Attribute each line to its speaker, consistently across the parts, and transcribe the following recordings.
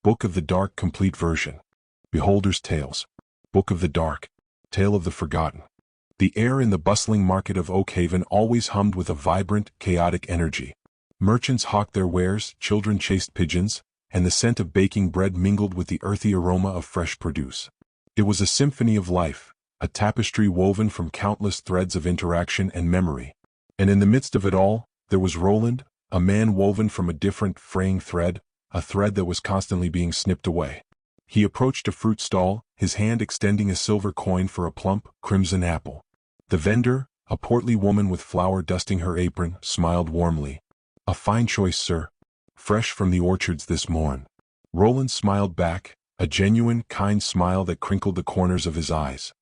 Speaker 1: Book of the Dark Complete Version. Beholder's Tales. Book of the Dark. Tale of the Forgotten. The air in the bustling market of Oakhaven always hummed with a vibrant, chaotic energy. Merchants hawked their wares, children chased pigeons, and the scent of baking bread mingled with the earthy aroma of fresh produce. It was a symphony of life, a tapestry woven from countless threads of interaction and memory. And in the midst of it all, there was Roland, a man woven from a different, fraying thread, a thread that was constantly being snipped away. He approached a fruit stall, his hand extending a silver coin for a plump, crimson apple. The vendor, a portly woman with flour dusting her apron, smiled warmly. "A fine choice, sir. Fresh from the orchards this morn." Roland smiled back, a genuine, kind smile that crinkled the corners of his eyes.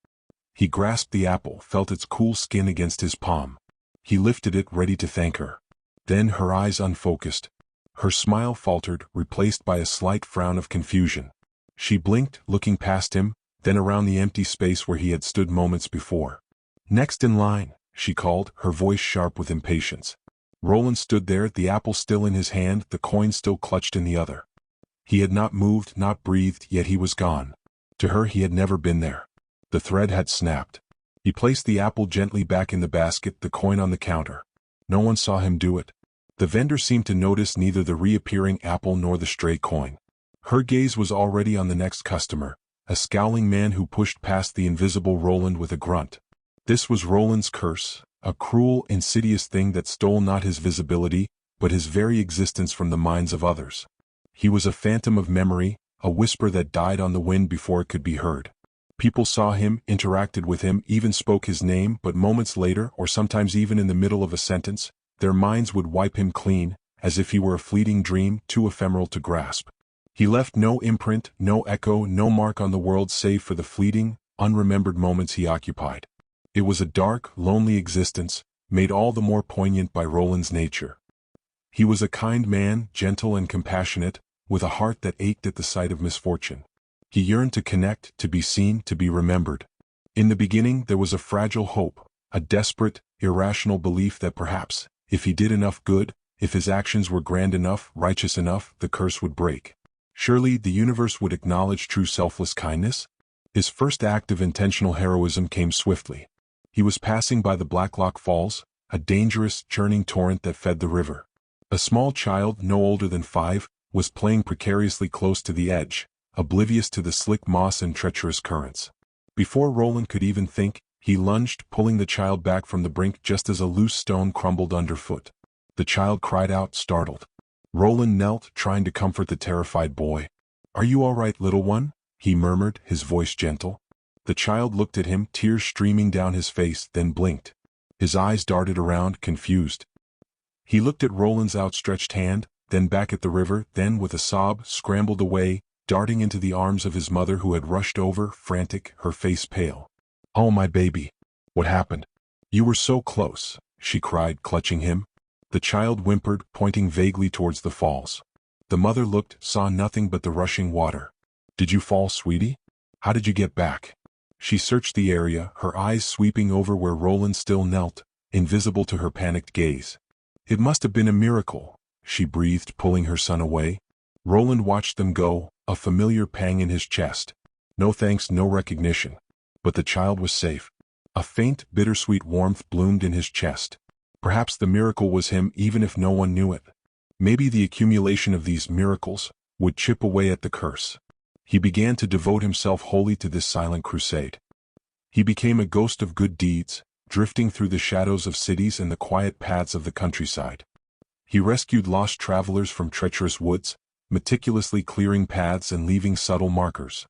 Speaker 1: He grasped the apple, felt its cool skin against his palm. He lifted it, ready to thank her. Then her eyes unfocused. Her smile faltered, replaced by a slight frown of confusion. She blinked, looking past him, then around the empty space where he had stood moments before. "Next in line," she called, her voice sharp with impatience. Roland stood there, the apple still in his hand, the coin still clutched in the other. He had not moved, not breathed, yet he was gone. To her he had never been there. The thread had snapped. He placed the apple gently back in the basket, the coin on the counter. No one saw him do it. The vendor seemed to notice neither the reappearing apple nor the stray coin. Her gaze was already on the next customer, a scowling man who pushed past the invisible Roland with a grunt. This was Roland's curse, a cruel, insidious thing that stole not his visibility, but his very existence from the minds of others. He was a phantom of memory, a whisper that died on the wind before it could be heard. People saw him, interacted with him, even spoke his name, but moments later, or sometimes even in the middle of a sentence, their minds would wipe him clean, as if he were a fleeting dream, too ephemeral to grasp. He left no imprint, no echo, no mark on the world save for the fleeting, unremembered moments he occupied. It was a dark, lonely existence, made all the more poignant by Roland's nature. He was a kind man, gentle and compassionate, with a heart that ached at the sight of misfortune. He yearned to connect, to be seen, to be remembered. In the beginning there was a fragile hope, a desperate, irrational belief that perhaps, if he did enough good, if his actions were grand enough, righteous enough, the curse would break. Surely the universe would acknowledge true selfless kindness? His first act of intentional heroism came swiftly. He was passing by the Blacklock Falls, a dangerous, churning torrent that fed the river. A small child, no older than 5, was playing precariously close to the edge, oblivious to the slick moss and treacherous currents. Before Roland could even think, he lunged, pulling the child back from the brink just as a loose stone crumbled underfoot. The child cried out, startled. Roland knelt, trying to comfort the terrified boy. "Are you all right, little one?" he murmured, his voice gentle. The child looked at him, tears streaming down his face, then blinked. His eyes darted around, confused. He looked at Roland's outstretched hand, then back at the river, then with a sob, scrambled away, darting into the arms of his mother who had rushed over, frantic, her face pale. "Oh, my baby. What happened? You were so close," she cried, clutching him. The child whimpered, pointing vaguely towards the falls. The mother looked, saw nothing but the rushing water. "Did you fall, sweetie? How did you get back?" She searched the area, her eyes sweeping over where Roland still knelt, invisible to her panicked gaze. "It must have been a miracle," she breathed, pulling her son away. Roland watched them go, a familiar pang in his chest. No thanks, no recognition. But the child was safe. A faint, bittersweet warmth bloomed in his chest. Perhaps the miracle was him, even if no one knew it. Maybe the accumulation of these miracles would chip away at the curse. He began to devote himself wholly to this silent crusade. He became a ghost of good deeds, drifting through the shadows of cities and the quiet paths of the countryside. He rescued lost travelers from treacherous woods, meticulously clearing paths and leaving subtle markers.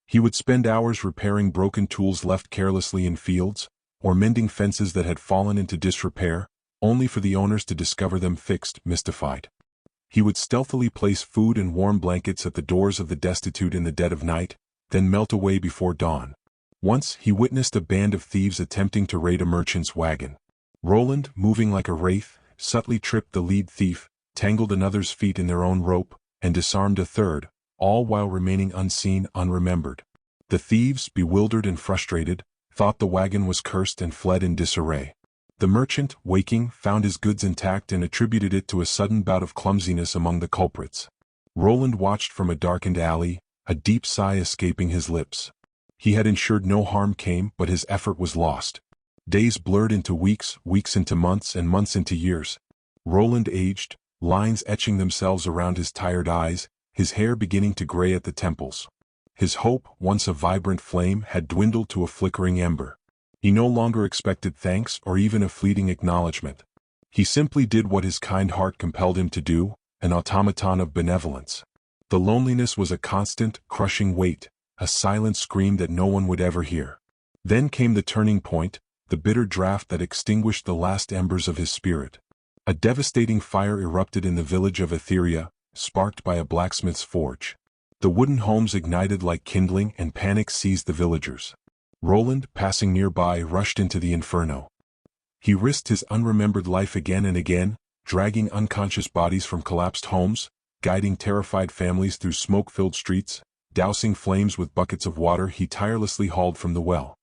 Speaker 1: He would spend hours repairing broken tools left carelessly in fields, or mending fences that had fallen into disrepair, only for the owners to discover them fixed, mystified. He would stealthily place food and warm blankets at the doors of the destitute in the dead of night, then melt away before dawn. Once he witnessed a band of thieves attempting to raid a merchant's wagon. Roland, moving like a wraith, subtly tripped the lead thief, tangled another's feet in their own rope, and disarmed a third, all while remaining unseen, unremembered. The thieves, bewildered and frustrated, thought the wagon was cursed and fled in disarray. The merchant, waking, found his goods intact and attributed it to a sudden bout of clumsiness among the culprits. Roland watched from a darkened alley, a deep sigh escaping his lips. He had ensured no harm came, but his effort was lost. Days blurred into weeks, weeks into months, and months into years. Roland aged, lines etching themselves around his tired eyes, his hair beginning to gray at the temples. His hope, once a vibrant flame, had dwindled to a flickering ember. He no longer expected thanks or even a fleeting acknowledgement. He simply did what his kind heart compelled him to do, an automaton of benevolence. The loneliness was a constant, crushing weight, a silent scream that no one would ever hear. Then came the turning point, the bitter draught that extinguished the last embers of his spirit. A devastating fire erupted in the village of Etheria, sparked by a blacksmith's forge. The wooden homes ignited like kindling and panic seized the villagers. Roland, passing nearby, rushed into the inferno. He risked his unremembered life again and again, dragging unconscious bodies from collapsed homes, guiding terrified families through smoke-filled streets, dousing flames with buckets of water he tirelessly hauled from the well.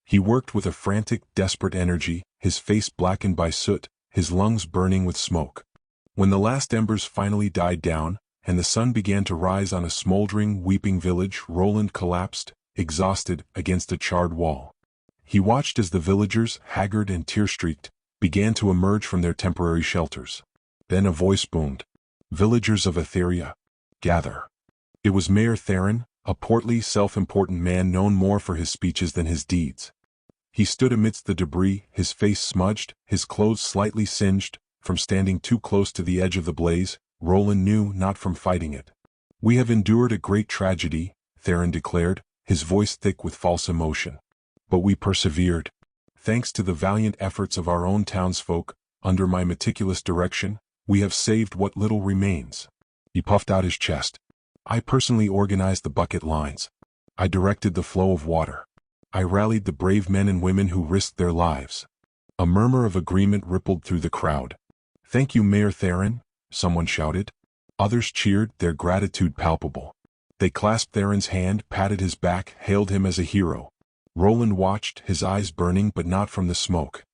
Speaker 1: He worked with a frantic, desperate energy, his face blackened by soot, his lungs burning with smoke. When the last embers finally died down, and the sun began to rise on a smoldering, weeping village, Roland collapsed, exhausted, against a charred wall. He watched as the villagers, haggard and tear-streaked, began to emerge from their temporary shelters. Then a voice boomed. "Villagers of Etheria, gather." It was Mayor Theron, a portly, self-important man known more for his speeches than his deeds. He stood amidst the debris, his face smudged, his clothes slightly singed, from standing too close to the edge of the blaze. Roland knew, not from fighting it. "We have endured a great tragedy," Theron declared, his voice thick with false emotion. "But we persevered. Thanks to the valiant efforts of our own townsfolk, under my meticulous direction, we have saved what little remains." He puffed out his chest. "I personally organized the bucket lines. I directed the flow of water. I rallied the brave men and women who risked their lives." A murmur of agreement rippled through the crowd. "Thank you, Mayor Theron," someone shouted. Others cheered, their gratitude palpable. They clasped Theron's hand, patted his back, hailed him as a hero. Roland watched, his eyes burning but not from the smoke.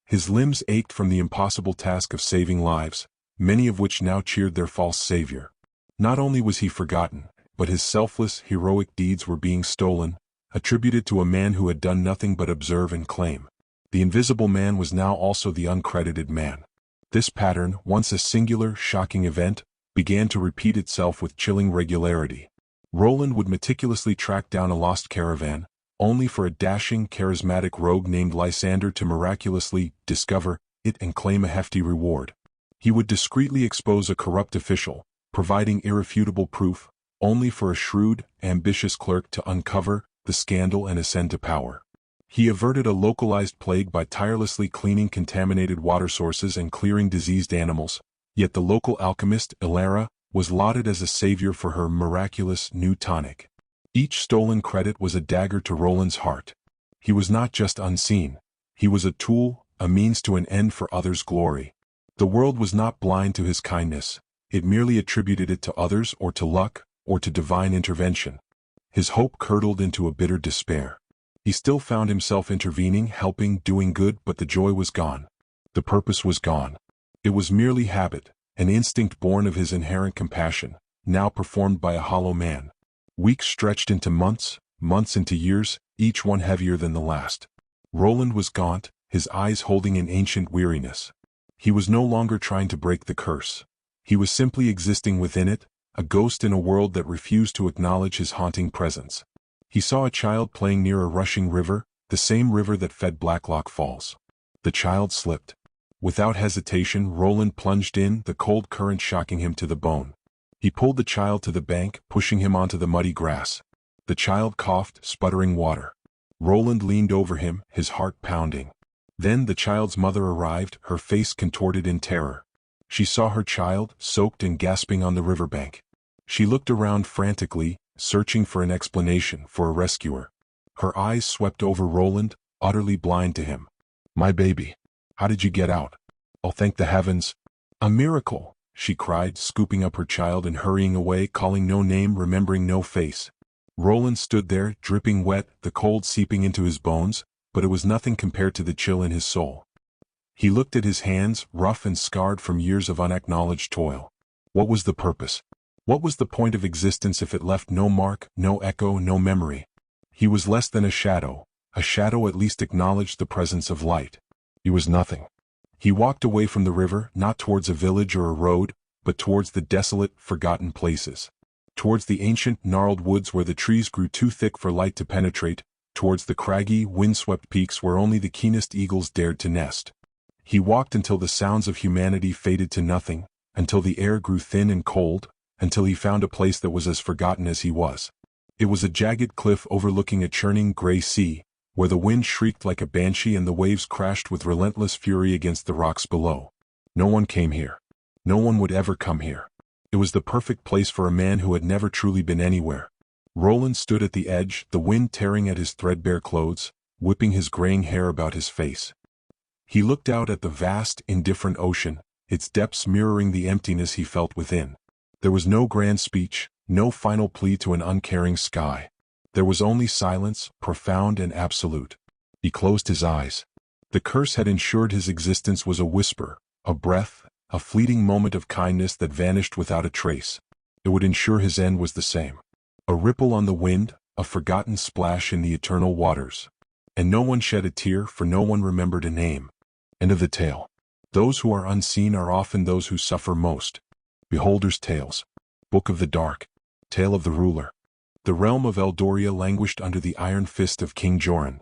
Speaker 1: His limbs ached from the impossible task of saving lives, many of which now cheered their false savior. Not only was he forgotten, but his selfless, heroic deeds were being stolen, attributed to a man who had done nothing but observe and claim. The invisible man was now also the uncredited man. This pattern, once a singular, shocking event, began to repeat itself with chilling regularity. Roland would meticulously track down a lost caravan, only for a dashing, charismatic rogue named Lysander to miraculously discover it and claim a hefty reward. He would discreetly expose a corrupt official, providing irrefutable proof, only for a shrewd, ambitious clerk to uncover the scandal and ascend to power. He averted a localized plague by tirelessly cleaning contaminated water sources and clearing diseased animals, yet the local alchemist, Ilara, was lauded as a savior for her miraculous new tonic. Each stolen credit was a dagger to Roland's heart. He was not just unseen. He was a tool, a means to an end for others' glory. The world was not blind to his kindness. It merely attributed it to others or to luck, or to divine intervention. His hope curdled into a bitter despair. He still found himself intervening, helping, doing good, but the joy was gone. The purpose was gone. It was merely habit, an instinct born of his inherent compassion, now performed by a hollow man. Weeks stretched into months, months into years, each one heavier than the last. Roland was gaunt, his eyes holding an ancient weariness. He was no longer trying to break the curse. He was simply existing within it, a ghost in a world that refused to acknowledge his haunting presence. He saw a child playing near a rushing river, the same river that fed Blacklock Falls. The child slipped. Without hesitation, Roland plunged in, the cold current shocking him to the bone. He pulled the child to the bank, pushing him onto the muddy grass. The child coughed, sputtering water. Roland leaned over him, his heart pounding. Then the child's mother arrived, her face contorted in terror. She saw her child, soaked and gasping on the riverbank. She looked around frantically, searching for an explanation, for a rescuer. Her eyes swept over Roland, utterly blind to him. "My baby. How did you get out?" "Oh, thank the heavens." "A miracle," she cried, scooping up her child and hurrying away, calling no name, remembering no face. Roland stood there, dripping wet, the cold seeping into his bones, but it was nothing compared to the chill in his soul. He looked at his hands, rough and scarred from years of unacknowledged toil. What was the purpose? What was the point of existence if it left no mark, no echo, no memory? He was less than a shadow. A shadow at least acknowledged the presence of light. He was nothing. He walked away from the river, not towards a village or a road, but towards the desolate, forgotten places. Towards the ancient, gnarled woods where the trees grew too thick for light to penetrate, towards the craggy, windswept peaks where only the keenest eagles dared to nest. He walked until the sounds of humanity faded to nothing, until the air grew thin and cold, until he found a place that was as forgotten as he was. It was a jagged cliff overlooking a churning gray sea, where the wind shrieked like a banshee and the waves crashed with relentless fury against the rocks below. No one came here. No one would ever come here. It was the perfect place for a man who had never truly been anywhere. Roland stood at the edge, the wind tearing at his threadbare clothes, whipping his graying hair about his face. He looked out at the vast, indifferent ocean, its depths mirroring the emptiness he felt within. There was no grand speech, no final plea to an uncaring sky. There was only silence, profound and absolute. He closed his eyes. The curse had ensured his existence was a whisper, a breath, a fleeting moment of kindness that vanished without a trace. It would ensure his end was the same. A ripple on the wind, a forgotten splash in the eternal waters. And no one shed a tear, for no one remembered a name. End of the tale. Those who are unseen are often those who suffer most. Beholder's Tales. Book of the Dark. Tale of the Ruler. The realm of Eldoria languished under the iron fist of King Joran.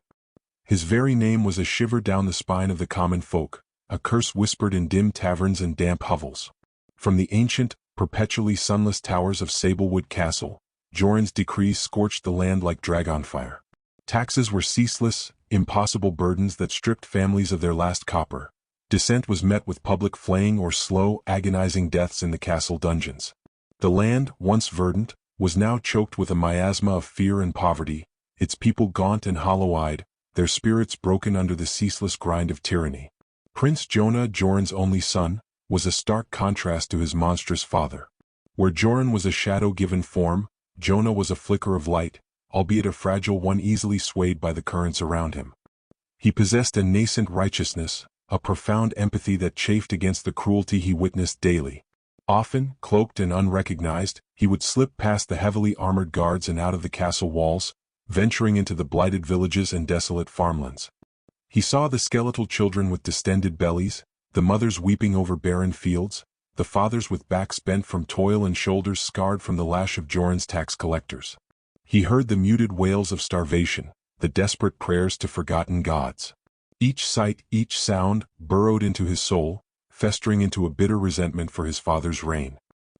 Speaker 1: His very name was a shiver down the spine of the common folk, a curse whispered in dim taverns and damp hovels. From the ancient, perpetually sunless towers of Sablewood Castle, Joran's decrees scorched the land like dragonfire. Taxes were ceaseless, impossible burdens that stripped families of their last copper. Dissent was met with public flaying or slow, agonizing deaths in the castle dungeons. The land, once verdant, was now choked with a miasma of fear and poverty, its people gaunt and hollow-eyed, their spirits broken under the ceaseless grind of tyranny. Prince Jonah, Joran's only son, was a stark contrast to his monstrous father. Where Joran was a shadow given form, Jonah was a flicker of light, albeit a fragile one easily swayed by the currents around him. He possessed a nascent righteousness, a profound empathy that chafed against the cruelty he witnessed daily. Often, cloaked and unrecognized, he would slip past the heavily armored guards and out of the castle walls, venturing into the blighted villages and desolate farmlands. He saw the skeletal children with distended bellies, the mothers weeping over barren fields, the fathers with backs bent from toil and shoulders scarred from the lash of Joran's tax collectors. He heard the muted wails of starvation, the desperate prayers to forgotten gods. Each sight, each sound, burrowed into his soul, festering into a bitter resentment for his father's reign.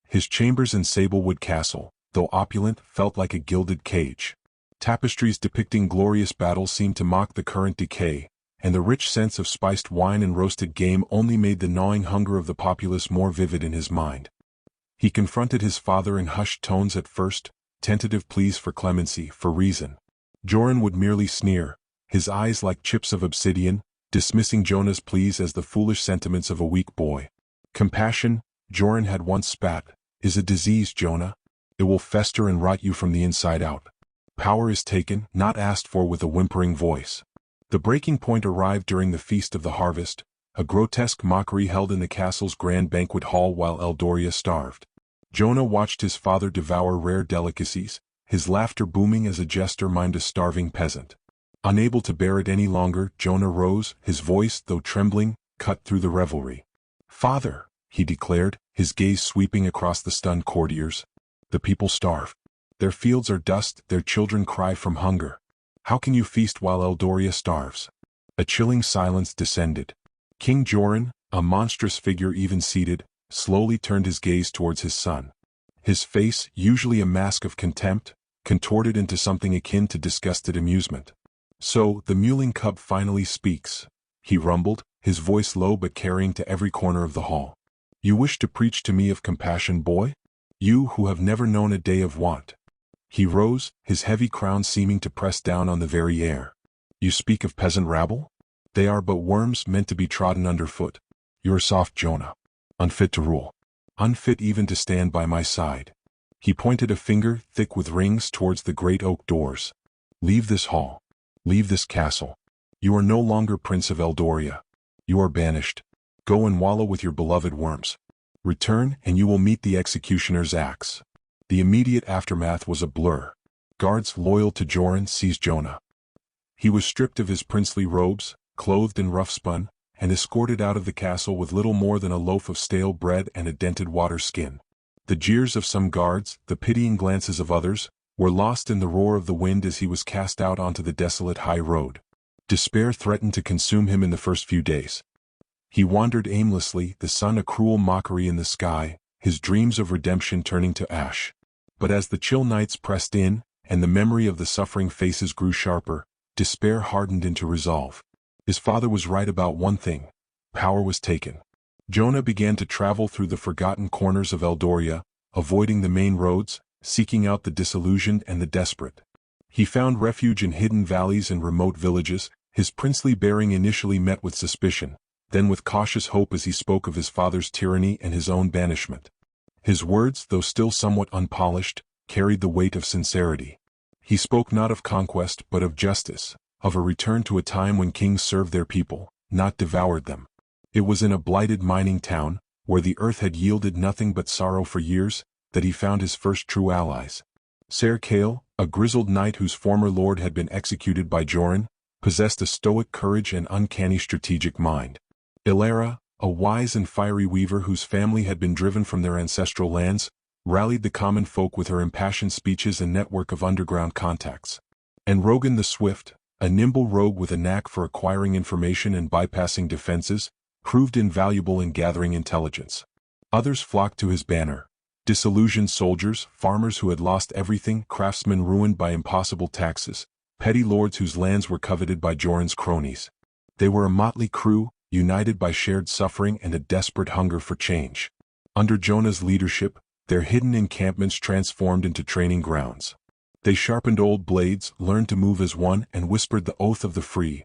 Speaker 1: His chambers in Sablewood Castle, though opulent, felt like a gilded cage. Tapestries depicting glorious battles seemed to mock the current decay, and the rich scents of spiced wine and roasted game only made the gnawing hunger of the populace more vivid in his mind. He confronted his father in hushed tones at first, tentative pleas for clemency, for reason. Joran would merely sneer, his eyes like chips of obsidian, dismissing Jonah's pleas as the foolish sentiments of a weak boy. Compassion, Joran had once spat, is a disease, Jonah. It will fester and rot you from the inside out. Power is taken, not asked for, with a whimpering voice. The breaking point arrived during the Feast of the Harvest, a grotesque mockery held in the castle's grand banquet hall while Eldoria starved. Jonah watched his father devour rare delicacies, his laughter booming as a jester mimed a starving peasant. Unable to bear it any longer, Jonah rose, his voice, though trembling, cut through the revelry. "Father," he declared, his gaze sweeping across the stunned courtiers. "The people starve. Their fields are dust, their children cry from hunger. How can you feast while Eldoria starves?" A chilling silence descended. King Joran, a monstrous figure even seated, slowly turned his gaze towards his son. His face, usually a mask of contempt, contorted into something akin to disgusted amusement. "So, the mewling cub finally speaks," he rumbled, his voice low but carrying to every corner of the hall. "You wish to preach to me of compassion, boy? You who have never known a day of want." He rose, his heavy crown seeming to press down on the very air. "You speak of peasant rabble? They are but worms meant to be trodden underfoot. You're soft, Jonah. Unfit to rule. Unfit even to stand by my side." He pointed a finger, thick with rings, towards the great oak doors. "Leave this hall. Leave this castle. You are no longer Prince of Eldoria. You are banished. Go and wallow with your beloved worms. Return, and you will meet the executioner's axe." The immediate aftermath was a blur. Guards loyal to Joran seized Jonah. He was stripped of his princely robes, clothed in rough spun, and escorted out of the castle with little more than a loaf of stale bread and a dented water skin. The jeers of some guards, the pitying glances of others, were lost in the roar of the wind as he was cast out onto the desolate high road. Despair threatened to consume him in the first few days. He wandered aimlessly, the sun a cruel mockery in the sky, his dreams of redemption turning to ash. But as the chill nights pressed in, and the memory of the suffering faces grew sharper, despair hardened into resolve. His father was right about one thing. Power was taken. Jonah began to travel through the forgotten corners of Eldoria, avoiding the main roads, seeking out the disillusioned and the desperate. He found refuge in hidden valleys and remote villages, his princely bearing initially met with suspicion, then with cautious hope as he spoke of his father's tyranny and his own banishment. His words, though still somewhat unpolished, carried the weight of sincerity. He spoke not of conquest but of justice, of a return to a time when kings served their people, not devoured them. It was in a blighted mining town, where the earth had yielded nothing but sorrow for years, that he found his first true allies. Ser Kale, a grizzled knight whose former lord had been executed by Joran, possessed a stoic courage and uncanny strategic mind. Ilara, a wise and fiery weaver whose family had been driven from their ancestral lands, rallied the common folk with her impassioned speeches and network of underground contacts. And Rogan the Swift, a nimble rogue with a knack for acquiring information and bypassing defenses, proved invaluable in gathering intelligence. Others flocked to his banner. Disillusioned soldiers, farmers who had lost everything, craftsmen ruined by impossible taxes, petty lords whose lands were coveted by Joran's cronies. They were a motley crew, united by shared suffering and a desperate hunger for change. Under Jonah's leadership, their hidden encampments transformed into training grounds. They sharpened old blades, learned to move as one, and whispered the oath of the free,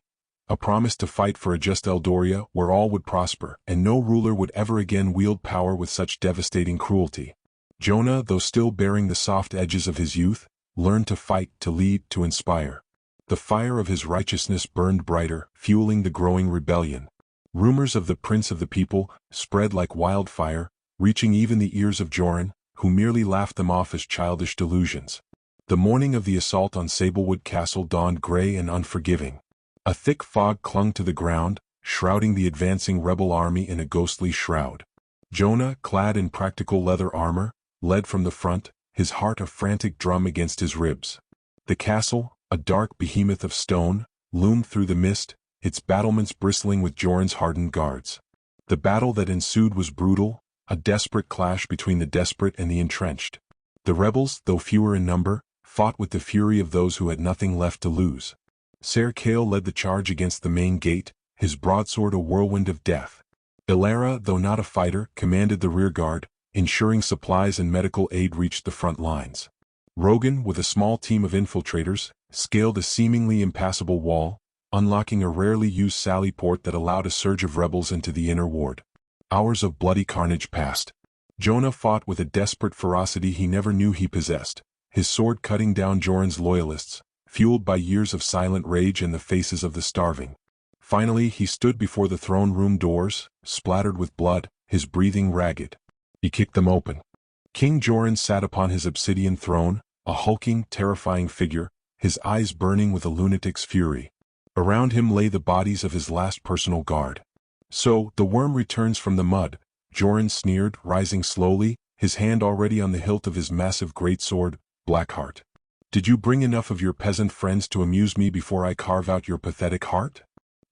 Speaker 1: a promise to fight for a just Eldoria where all would prosper and no ruler would ever again wield power with such devastating cruelty. Jonah, though still bearing the soft edges of his youth, learned to fight, to lead, to inspire. The fire of his righteousness burned brighter, fueling the growing rebellion. Rumors of the prince of the people spread like wildfire, reaching even the ears of Joran, who merely laughed them off as childish delusions. The morning of the assault on Sablewood Castle dawned gray and unforgiving. A thick fog clung to the ground, shrouding the advancing rebel army in a ghostly shroud. Jonah, clad in practical leather armor, led from the front, his heart a frantic drum against his ribs. The castle, a dark behemoth of stone, loomed through the mist, its battlements bristling with Joran's hardened guards. The battle that ensued was brutal, a desperate clash between the desperate and the entrenched. The rebels, though fewer in number, fought with the fury of those who had nothing left to lose. Ser Kale led the charge against the main gate, his broadsword a whirlwind of death. Ilara, though not a fighter, commanded the rearguard, ensuring supplies and medical aid reached the front lines. Rogan, with a small team of infiltrators, scaled a seemingly impassable wall, unlocking a rarely used sally port that allowed a surge of rebels into the inner ward. Hours of bloody carnage passed. Jonah fought with a desperate ferocity he never knew he possessed, his sword cutting down Joran's loyalists, fueled by years of silent rage in the faces of the starving. Finally he stood before the throne room doors, splattered with blood, his breathing ragged. He kicked them open. King Joran sat upon his obsidian throne, a hulking, terrifying figure, his eyes burning with a lunatic's fury. Around him lay the bodies of his last personal guard. "So, the worm returns from the mud," Joran sneered, rising slowly, his hand already on the hilt of his massive greatsword, Blackheart. "Did you bring enough of your peasant friends to amuse me before I carve out your pathetic heart?"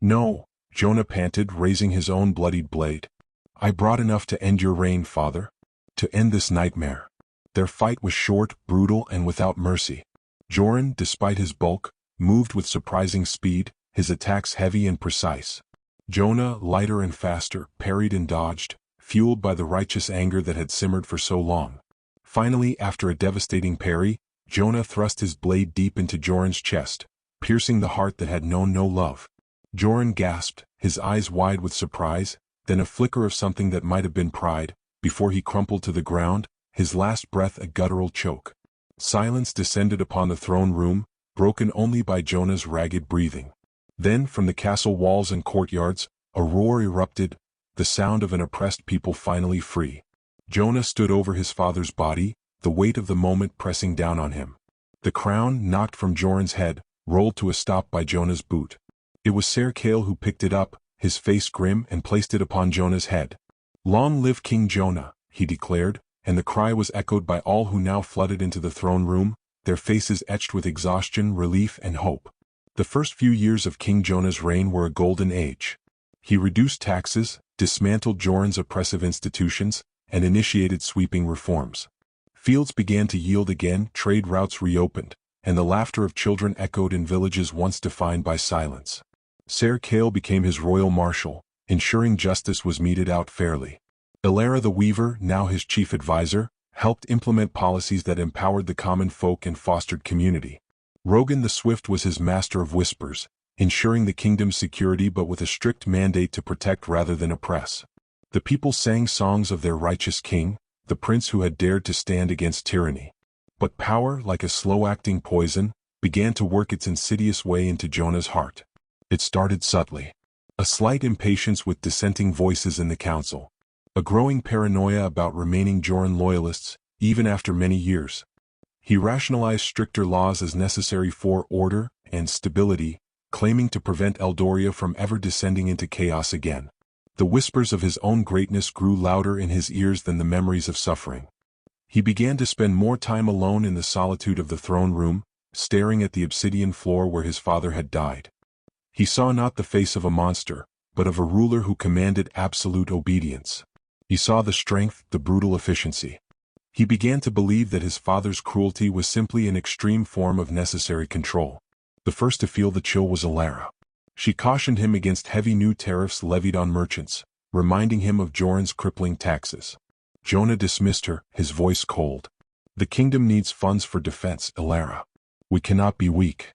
Speaker 1: "No," Jonah panted, raising his own bloodied blade. "I brought enough to end your reign, father. To end this nightmare." Their fight was short, brutal, and without mercy. Joran, despite his bulk, moved with surprising speed, his attacks heavy and precise. Jonah, lighter and faster, parried and dodged, fueled by the righteous anger that had simmered for so long. Finally, after a devastating parry, Jonah thrust his blade deep into Joran's chest, piercing the heart that had known no love. Joran gasped, his eyes wide with surprise, then a flicker of something that might have been pride, before he crumpled to the ground, his last breath a guttural choke. Silence descended upon the throne room, broken only by Jonah's ragged breathing. Then, from the castle walls and courtyards, a roar erupted, the sound of an oppressed people finally free. Jonah stood over his father's body, the weight of the moment pressing down on him. The crown, knocked from Joran's head, rolled to a stop by Jonah's boot. It was Ser Kale who picked it up, his face grim, and placed it upon Jonah's head. "Long live King Jonah," he declared, and the cry was echoed by all who now flooded into the throne room, their faces etched with exhaustion, relief, and hope. The first few years of King Jonah's reign were a golden age. He reduced taxes, dismantled Joran's oppressive institutions, and initiated sweeping reforms. Fields began to yield again, trade routes reopened, and the laughter of children echoed in villages once defined by silence. Ser Kale became his royal marshal, ensuring justice was meted out fairly. Ilara the Weaver, now his chief advisor, helped implement policies that empowered the common folk and fostered community. Rogan the Swift was his master of whispers, ensuring the kingdom's security but with a strict mandate to protect rather than oppress. The people sang songs of their righteous king, the prince who had dared to stand against tyranny. But power, like a slow-acting poison, began to work its insidious way into Jonah's heart. It started subtly. A slight impatience with dissenting voices in the council. A growing paranoia about remaining Joran loyalists, even after many years. He rationalized stricter laws as necessary for order and stability, claiming to prevent Eldoria from ever descending into chaos again. The whispers of his own greatness grew louder in his ears than the memories of suffering. He began to spend more time alone in the solitude of the throne room, staring at the obsidian floor where his father had died. He saw not the face of a monster, but of a ruler who commanded absolute obedience. He saw the strength, the brutal efficiency. He began to believe that his father's cruelty was simply an extreme form of necessary control. The first to feel the chill was Ilara. She cautioned him against heavy new tariffs levied on merchants, reminding him of Joran's crippling taxes. Jonah dismissed her, his voice cold. "The kingdom needs funds for defense, Ilara. We cannot be weak."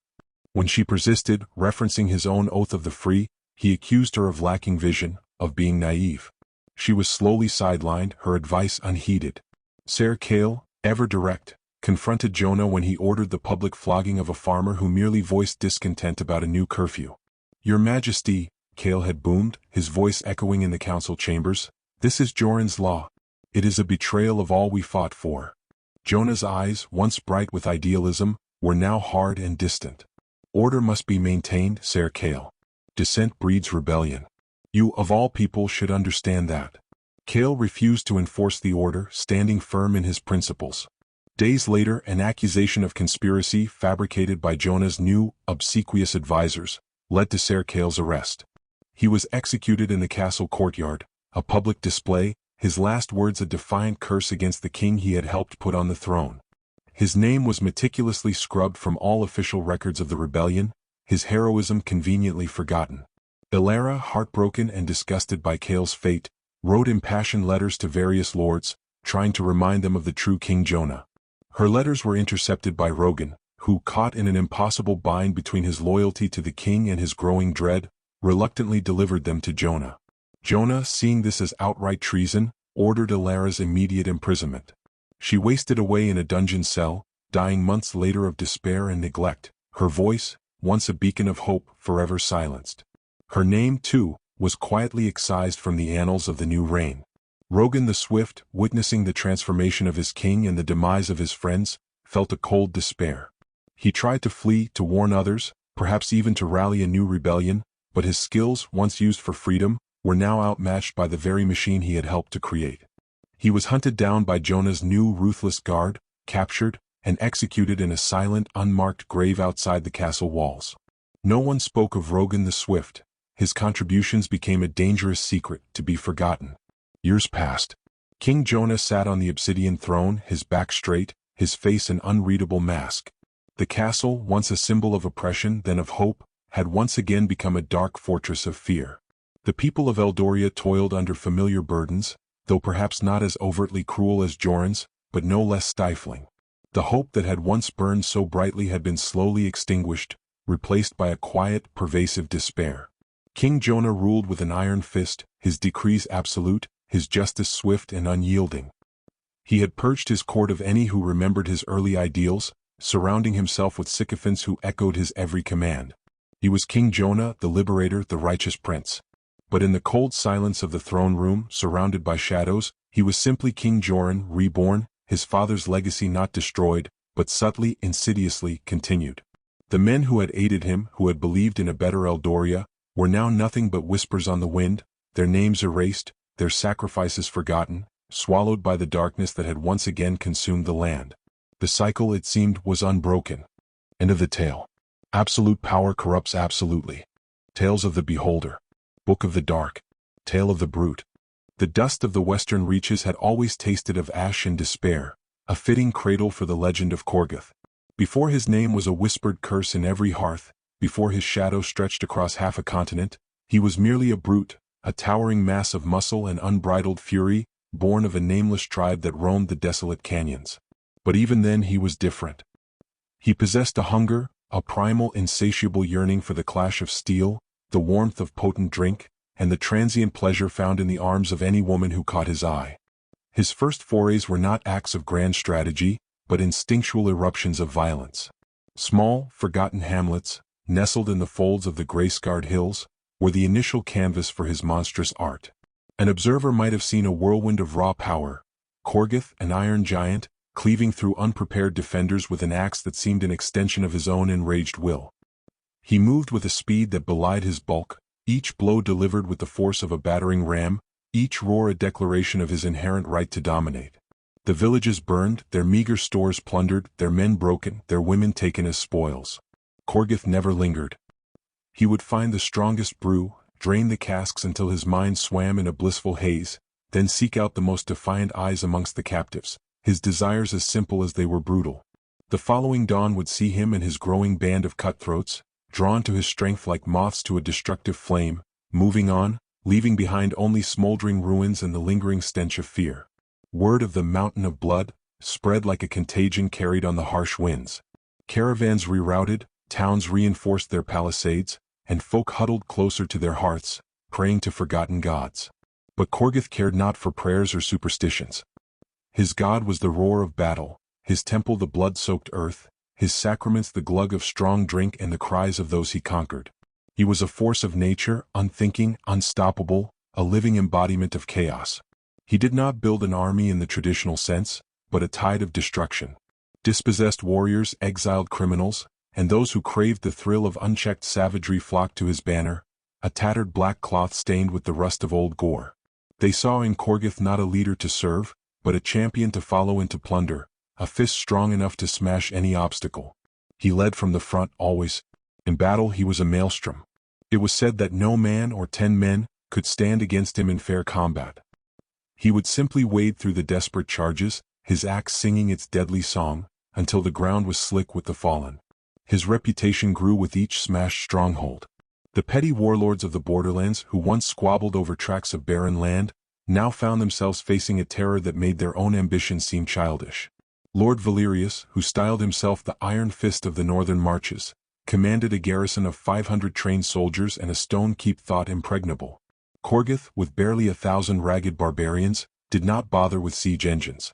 Speaker 1: When she persisted, referencing his own oath of the free, he accused her of lacking vision, of being naive. She was slowly sidelined, her advice unheeded. Ser Kale, ever direct, confronted Jonah when he ordered the public flogging of a farmer who merely voiced discontent about a new curfew. "Your Majesty," Kale had boomed, his voice echoing in the council chambers, "this is Joran's law. It is a betrayal of all we fought for." Jonah's eyes, once bright with idealism, were now hard and distant. "Order must be maintained, Ser Kale. Dissent breeds rebellion. You, of all people, should understand that." Kale refused to enforce the order, standing firm in his principles. Days later, an accusation of conspiracy fabricated by Jonah's new, obsequious advisors, led to Ser Kale's arrest. He was executed in the castle courtyard, a public display, his last words a defiant curse against the king he had helped put on the throne. His name was meticulously scrubbed from all official records of the rebellion, his heroism conveniently forgotten. Ilara, heartbroken and disgusted by Kale's fate, wrote impassioned letters to various lords, trying to remind them of the true King Jonah. Her letters were intercepted by Rogan, who, caught in an impossible bind between his loyalty to the king and his growing dread, reluctantly delivered them to Jonah. Jonah, seeing this as outright treason, ordered Ilara's immediate imprisonment. She wasted away in a dungeon cell, dying months later of despair and neglect, her voice, once a beacon of hope, forever silenced. Her name, too, was quietly excised from the annals of the new reign. Rogan the Swift, witnessing the transformation of his king and the demise of his friends, felt a cold despair. He tried to flee, to warn others, perhaps even to rally a new rebellion, but his skills, once used for freedom, were now outmatched by the very machine he had helped to create. He was hunted down by Jonah's new ruthless guard, captured, and executed in a silent, unmarked grave outside the castle walls. No one spoke of Rogan the Swift. His contributions became a dangerous secret, to be forgotten. Years passed. King Jonah sat on the obsidian throne, his back straight, his face an unreadable mask. The castle, once a symbol of oppression, then of hope, had once again become a dark fortress of fear. The people of Eldoria toiled under familiar burdens, though perhaps not as overtly cruel as Joran's, but no less stifling. The hope that had once burned so brightly had been slowly extinguished, replaced by a quiet, pervasive despair. King Jonah ruled with an iron fist, his decrees absolute, his justice swift and unyielding. He had purged his court of any who remembered his early ideals, surrounding himself with sycophants who echoed his every command. He was King Jonah, the liberator, the righteous prince. But in the cold silence of the throne room, surrounded by shadows, he was simply King Joran, reborn, his father's legacy not destroyed, but subtly, insidiously, continued. The men who had aided him, who had believed in a better Eldoria, were now nothing but whispers on the wind, their names erased, their sacrifices forgotten, swallowed by the darkness that had once again consumed the land. The cycle, it seemed, was unbroken. End of the tale. Absolute power corrupts absolutely. Tales of the Beholder. Book of the Dark. Tale of the Brute. The dust of the western reaches had always tasted of ash and despair, a fitting cradle for the legend of Korgoth. Before his name was a whispered curse in every hearth, before his shadow stretched across half a continent, he was merely a brute, a towering mass of muscle and unbridled fury, born of a nameless tribe that roamed the desolate canyons. But even then he was different. He possessed a hunger, a primal insatiable yearning for the clash of steel, the warmth of potent drink, and the transient pleasure found in the arms of any woman who caught his eye. His first forays were not acts of grand strategy, but instinctual eruptions of violence. Small, forgotten hamlets, nestled in the folds of the gray-scarred hills, were the initial canvas for his monstrous art. An observer might have seen a whirlwind of raw power, Korgoth, an iron giant, cleaving through unprepared defenders with an axe that seemed an extension of his own enraged will. He moved with a speed that belied his bulk, each blow delivered with the force of a battering ram, each roar a declaration of his inherent right to dominate. The villages burned, their meager stores plundered, their men broken, their women taken as spoils. Korgoth never lingered. He would find the strongest brew, drain the casks until his mind swam in a blissful haze, then seek out the most defiant eyes amongst the captives, his desires as simple as they were brutal. The following dawn would see him and his growing band of cutthroats, drawn to his strength like moths to a destructive flame, moving on, leaving behind only smoldering ruins and the lingering stench of fear. Word of the mountain of blood spread like a contagion carried on the harsh winds. Caravans rerouted, towns reinforced their palisades, and folk huddled closer to their hearths, praying to forgotten gods. But Korgoth cared not for prayers or superstitions. His god was the roar of battle, his temple the blood-soaked earth, his sacraments the glug of strong drink and the cries of those he conquered. He was a force of nature, unthinking, unstoppable, a living embodiment of chaos. He did not build an army in the traditional sense, but a tide of destruction. Dispossessed warriors, exiled criminals, and those who craved the thrill of unchecked savagery flocked to his banner, a tattered black cloth stained with the rust of old gore. They saw in Korgoth not a leader to serve, but a champion to follow and to plunder, a fist strong enough to smash any obstacle. He led from the front always. In battle he was a maelstrom. It was said that no man or 10 men could stand against him in fair combat. He would simply wade through the desperate charges, his axe singing its deadly song, until the ground was slick with the fallen. His reputation grew with each smashed stronghold. The petty warlords of the borderlands who once squabbled over tracts of barren land, now found themselves facing a terror that made their own ambition seem childish. Lord Valerius, who styled himself the Iron Fist of the northern marches, commanded a garrison of 500 trained soldiers and a stone keep thought impregnable. Korgoth, with barely 1,000 ragged barbarians, did not bother with siege engines.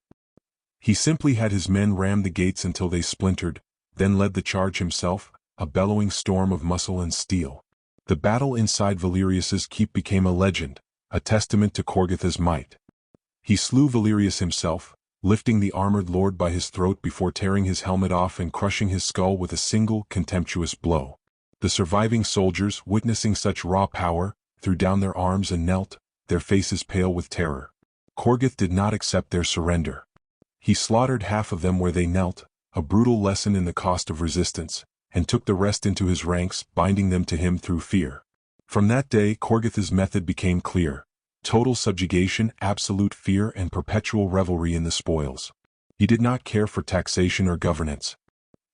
Speaker 1: He simply had his men ram the gates until they splintered, then led the charge himself, a bellowing storm of muscle and steel. The battle inside Valerius's keep became a legend, a testament to Korgoth's might. He slew Valerius himself, lifting the armored lord by his throat before tearing his helmet off and crushing his skull with a single, contemptuous blow. The surviving soldiers, witnessing such raw power, threw down their arms and knelt, their faces pale with terror. Korgoth did not accept their surrender. He slaughtered half of them where they knelt, a brutal lesson in the cost of resistance, and took the rest into his ranks, binding them to him through fear. From that day Korgoth's method became clear: total subjugation, absolute fear, and perpetual revelry in the spoils. He did not care for taxation or governance.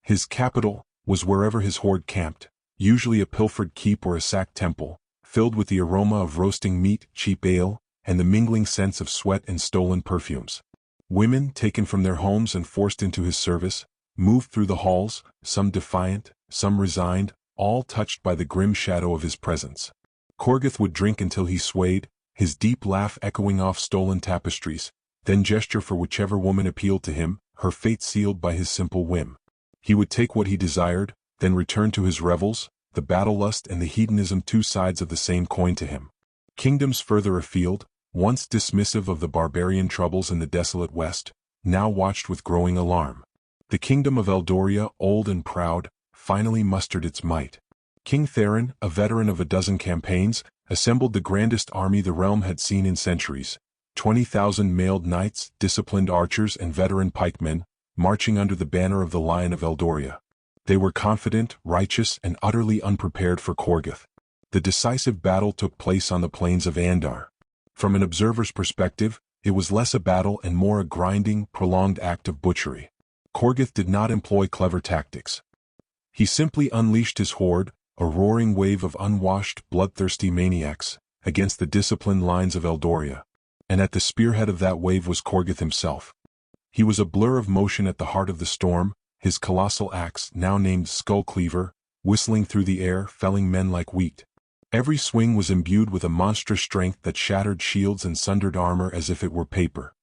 Speaker 1: His capital was wherever his horde camped, usually a pilfered keep or a sacked temple, filled with the aroma of roasting meat, cheap ale, and the mingling scents of sweat and stolen perfumes. Women, taken from their homes and forced into his service, moved through the halls, some defiant, some resigned, all touched by the grim shadow of his presence. Korgoth would drink until he swayed, his deep laugh echoing off stolen tapestries, then gesture for whichever woman appealed to him, her fate sealed by his simple whim. He would take what he desired, then return to his revels, the battle lust and the hedonism, two sides of the same coin to him. Kingdoms further afield, once dismissive of the barbarian troubles in the desolate west, now watched with growing alarm. The kingdom of Eldoria, old and proud, finally mustered its might. King Theron, a veteran of a dozen campaigns, assembled the grandest army the realm had seen in centuries. 20,000 mailed knights, disciplined archers and veteran pikemen, marching under the banner of the Lion of Eldoria. They were confident, righteous, and utterly unprepared for Korgoth. The decisive battle took place on the plains of Andar. From an observer's perspective, it was less a battle and more a grinding, prolonged act of butchery. Korgoth did not employ clever tactics. He simply unleashed his horde, a roaring wave of unwashed, bloodthirsty maniacs, against the disciplined lines of Eldoria. And at the spearhead of that wave was Korgoth himself. He was a blur of motion at the heart of the storm, his colossal axe, now named Skullcleaver, whistling through the air, felling men like wheat. Every swing was imbued with a monstrous strength that shattered shields and sundered armor as if it were paper.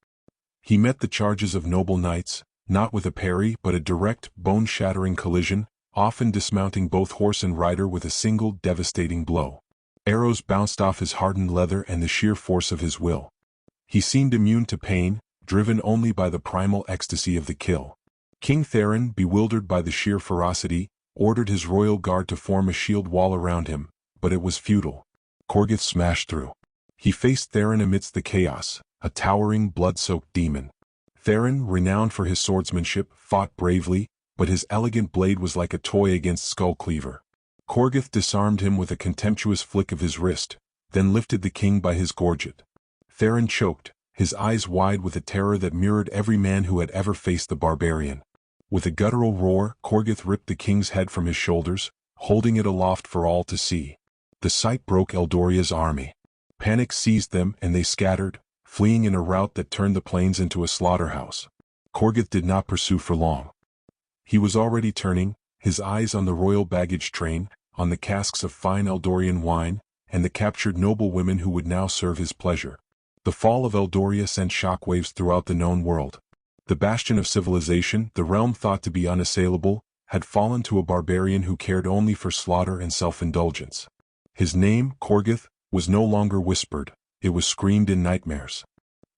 Speaker 1: He met the charges of noble knights, not with a parry but a direct, bone-shattering collision, often dismounting both horse and rider with a single devastating blow. Arrows bounced off his hardened leather and the sheer force of his will. He seemed immune to pain, driven only by the primal ecstasy of the kill. King Theron, bewildered by the sheer ferocity, ordered his royal guard to form a shield wall around him, but it was futile. Korgoth smashed through. He faced Theron amidst the chaos, a towering, blood-soaked demon. Theron, renowned for his swordsmanship, fought bravely, but his elegant blade was like a toy against Skullcleaver. Korgoth disarmed him with a contemptuous flick of his wrist, then lifted the king by his gorget. Theron choked, his eyes wide with a terror that mirrored every man who had ever faced the barbarian. With a guttural roar, Korgoth ripped the king's head from his shoulders, holding it aloft for all to see. The sight broke Eldoria's army. Panic seized them and they scattered, fleeing in a rout that turned the plains into a slaughterhouse. Korgoth did not pursue for long. He was already turning, his eyes on the royal baggage train, on the casks of fine Eldorian wine, and the captured noble women who would now serve his pleasure. The fall of Eldoria sent shockwaves throughout the known world. The bastion of civilization, the realm thought to be unassailable, had fallen to a barbarian who cared only for slaughter and self-indulgence. His name, Korgoth, was no longer whispered, it was screamed in nightmares.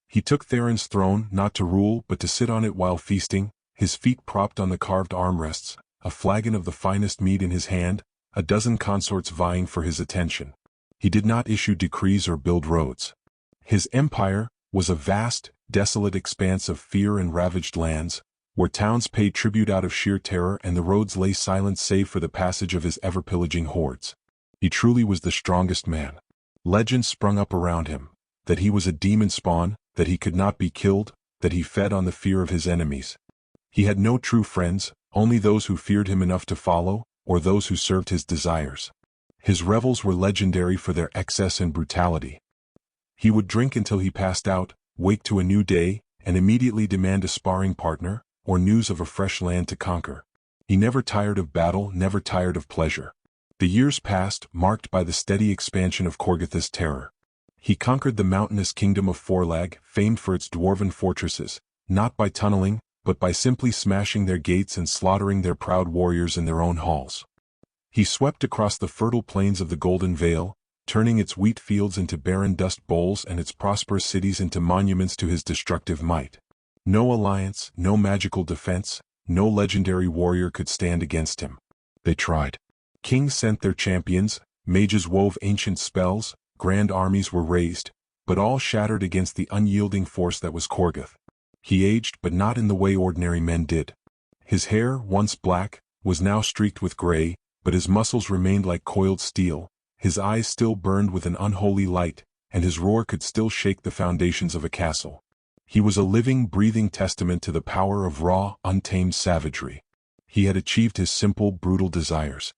Speaker 1: He took Theron's throne not to rule but to sit on it while feasting, his feet propped on the carved armrests, a flagon of the finest mead in his hand, a dozen consorts vying for his attention. He did not issue decrees or build roads. His empire was a vast, desolate expanse of fear and ravaged lands, where towns paid tribute out of sheer terror and the roads lay silent save for the passage of his ever-pillaging hordes. He truly was the strongest man. Legends sprung up around him, that he was a demon spawn, that he could not be killed, that he fed on the fear of his enemies. He had no true friends, only those who feared him enough to follow, or those who served his desires. His revels were legendary for their excess and brutality. He would drink until he passed out, wake to a new day, and immediately demand a sparring partner, or news of a fresh land to conquer. He never tired of battle, never tired of pleasure. The years passed, marked by the steady expansion of Korgoth's terror. He conquered the mountainous kingdom of Forlag, famed for its dwarven fortresses, not by tunneling, but by simply smashing their gates and slaughtering their proud warriors in their own halls. He swept across the fertile plains of the Golden Vale, turning its wheat fields into barren dust bowls and its prosperous cities into monuments to his destructive might. No alliance, no magical defense, no legendary warrior could stand against him. They tried. Kings sent their champions, mages wove ancient spells, grand armies were raised, but all shattered against the unyielding force that was Korgoth. He aged, but not in the way ordinary men did. His hair, once black, was now streaked with gray, but his muscles remained like coiled steel, his eyes still burned with an unholy light, and his roar could still shake the foundations of a castle. He was a living, breathing testament to the power of raw, untamed savagery. He had achieved his simple, brutal desires.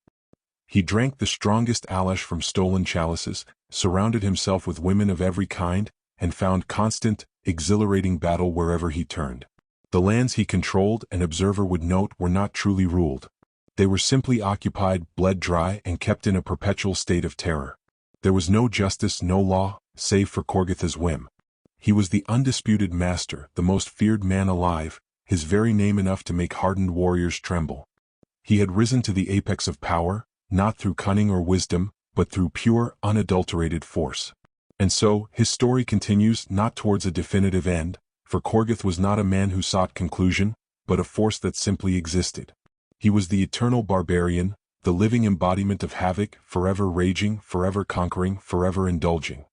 Speaker 1: He drank the strongest Alash from stolen chalices, surrounded himself with women of every kind, and found constant, exhilarating battle wherever he turned. The lands he controlled, an observer would note, were not truly ruled. They were simply occupied, bled dry, and kept in a perpetual state of terror. There was no justice, no law, save for Korgoth's whim. He was the undisputed master, the most feared man alive, his very name enough to make hardened warriors tremble. He had risen to the apex of power, not through cunning or wisdom, but through pure, unadulterated force. And so, his story continues, not towards a definitive end, for Korgoth was not a man who sought conclusion, but a force that simply existed. He was the eternal barbarian, the living embodiment of havoc, forever raging, forever conquering, forever indulging.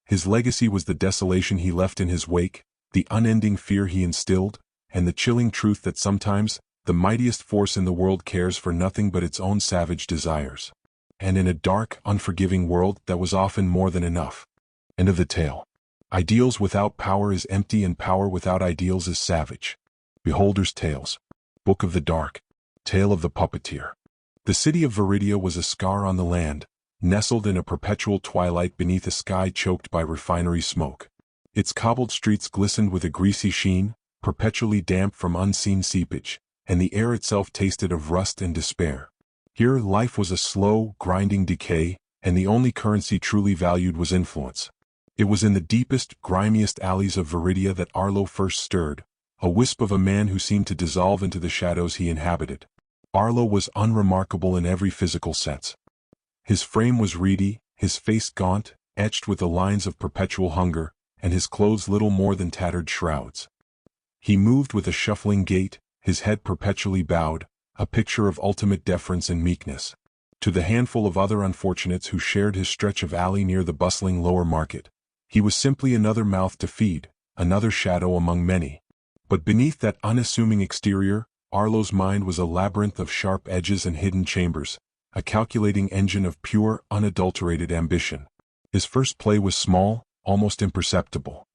Speaker 1: His legacy was the desolation he left in his wake, the unending fear he instilled, and the chilling truth that sometimes, the mightiest force in the world cares for nothing but its own savage desires. And in a dark, unforgiving world, that was often more than enough. End of the tale. Ideals without power is empty, and power without ideals is savage. Beholder's Tales. Book of the Dark. Tale of the Puppeteer. The city of Viridia was a scar on the land, nestled in a perpetual twilight beneath a sky choked by refinery smoke. Its cobbled streets glistened with a greasy sheen, perpetually damp from unseen seepage, and the air itself tasted of rust and despair. Here life was a slow, grinding decay, and the only currency truly valued was influence. It was in the deepest, grimiest alleys of Viridia that Arlo first stirred, a wisp of a man who seemed to dissolve into the shadows he inhabited. Arlo was unremarkable in every physical sense. His frame was reedy, his face gaunt, etched with the lines of perpetual hunger, and his clothes little more than tattered shrouds. He moved with a shuffling gait, his head perpetually bowed, a picture of ultimate deference and meekness. To the handful of other unfortunates who shared his stretch of alley near the bustling lower market, he was simply another mouth to feed, another shadow among many. But beneath that unassuming exterior, Arlo's mind was a labyrinth of sharp edges and hidden chambers, a calculating engine of pure, unadulterated ambition. His first play was small, almost imperceptible.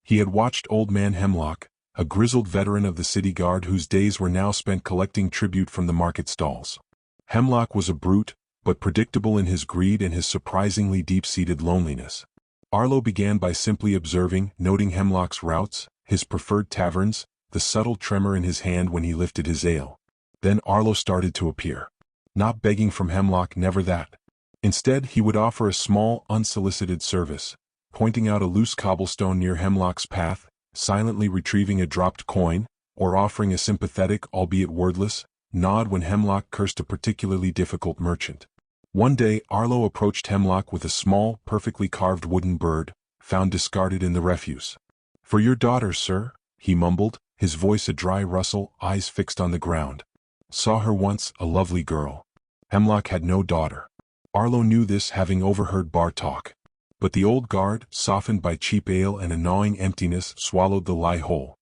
Speaker 1: He had watched Old Man Hemlock, a grizzled veteran of the city guard whose days were now spent collecting tribute from the market stalls. Hemlock was a brute, but predictable in his greed and his surprisingly deep-seated loneliness. Arlo began by simply observing, noting Hemlock's routes, his preferred taverns, the subtle tremor in his hand when he lifted his ale. Then Arlo started to appear. Not begging from Hemlock, never that. Instead, he would offer a small, unsolicited service, pointing out a loose cobblestone near Hemlock's path, silently retrieving a dropped coin, or offering a sympathetic, albeit wordless, nod when Hemlock cursed a particularly difficult merchant. One day Arlo approached Hemlock with a small, perfectly carved wooden bird, found discarded in the refuse. "For your daughter, sir," he mumbled, his voice a dry rustle, eyes fixed on the ground. "Saw her once, a lovely girl." Hemlock had no daughter. Arlo knew this, having overheard bar talk. But the old guard, softened by cheap ale and a gnawing emptiness, swallowed the lie whole.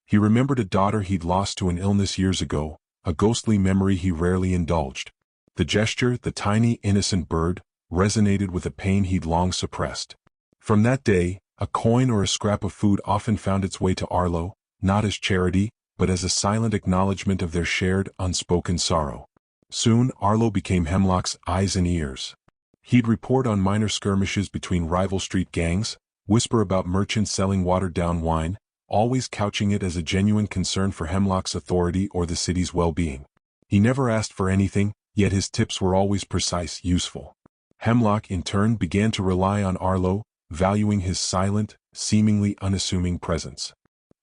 Speaker 1: He remembered a daughter he'd lost to an illness years ago, a ghostly memory he rarely indulged. The gesture, the tiny, innocent bird, resonated with a pain he'd long suppressed. From that day, a coin or a scrap of food often found its way to Arlo, not as charity, but as a silent acknowledgement of their shared, unspoken sorrow. Soon, Arlo became Hemlock's eyes and ears. He'd report on minor skirmishes between rival street gangs, whisper about merchants selling watered-down wine, always couching it as a genuine concern for Hemlock's authority or the city's well-being. He never asked for anything, yet his tips were always precise, useful. Hemlock, in turn, began to rely on Arlo, valuing his silent, seemingly unassuming presence.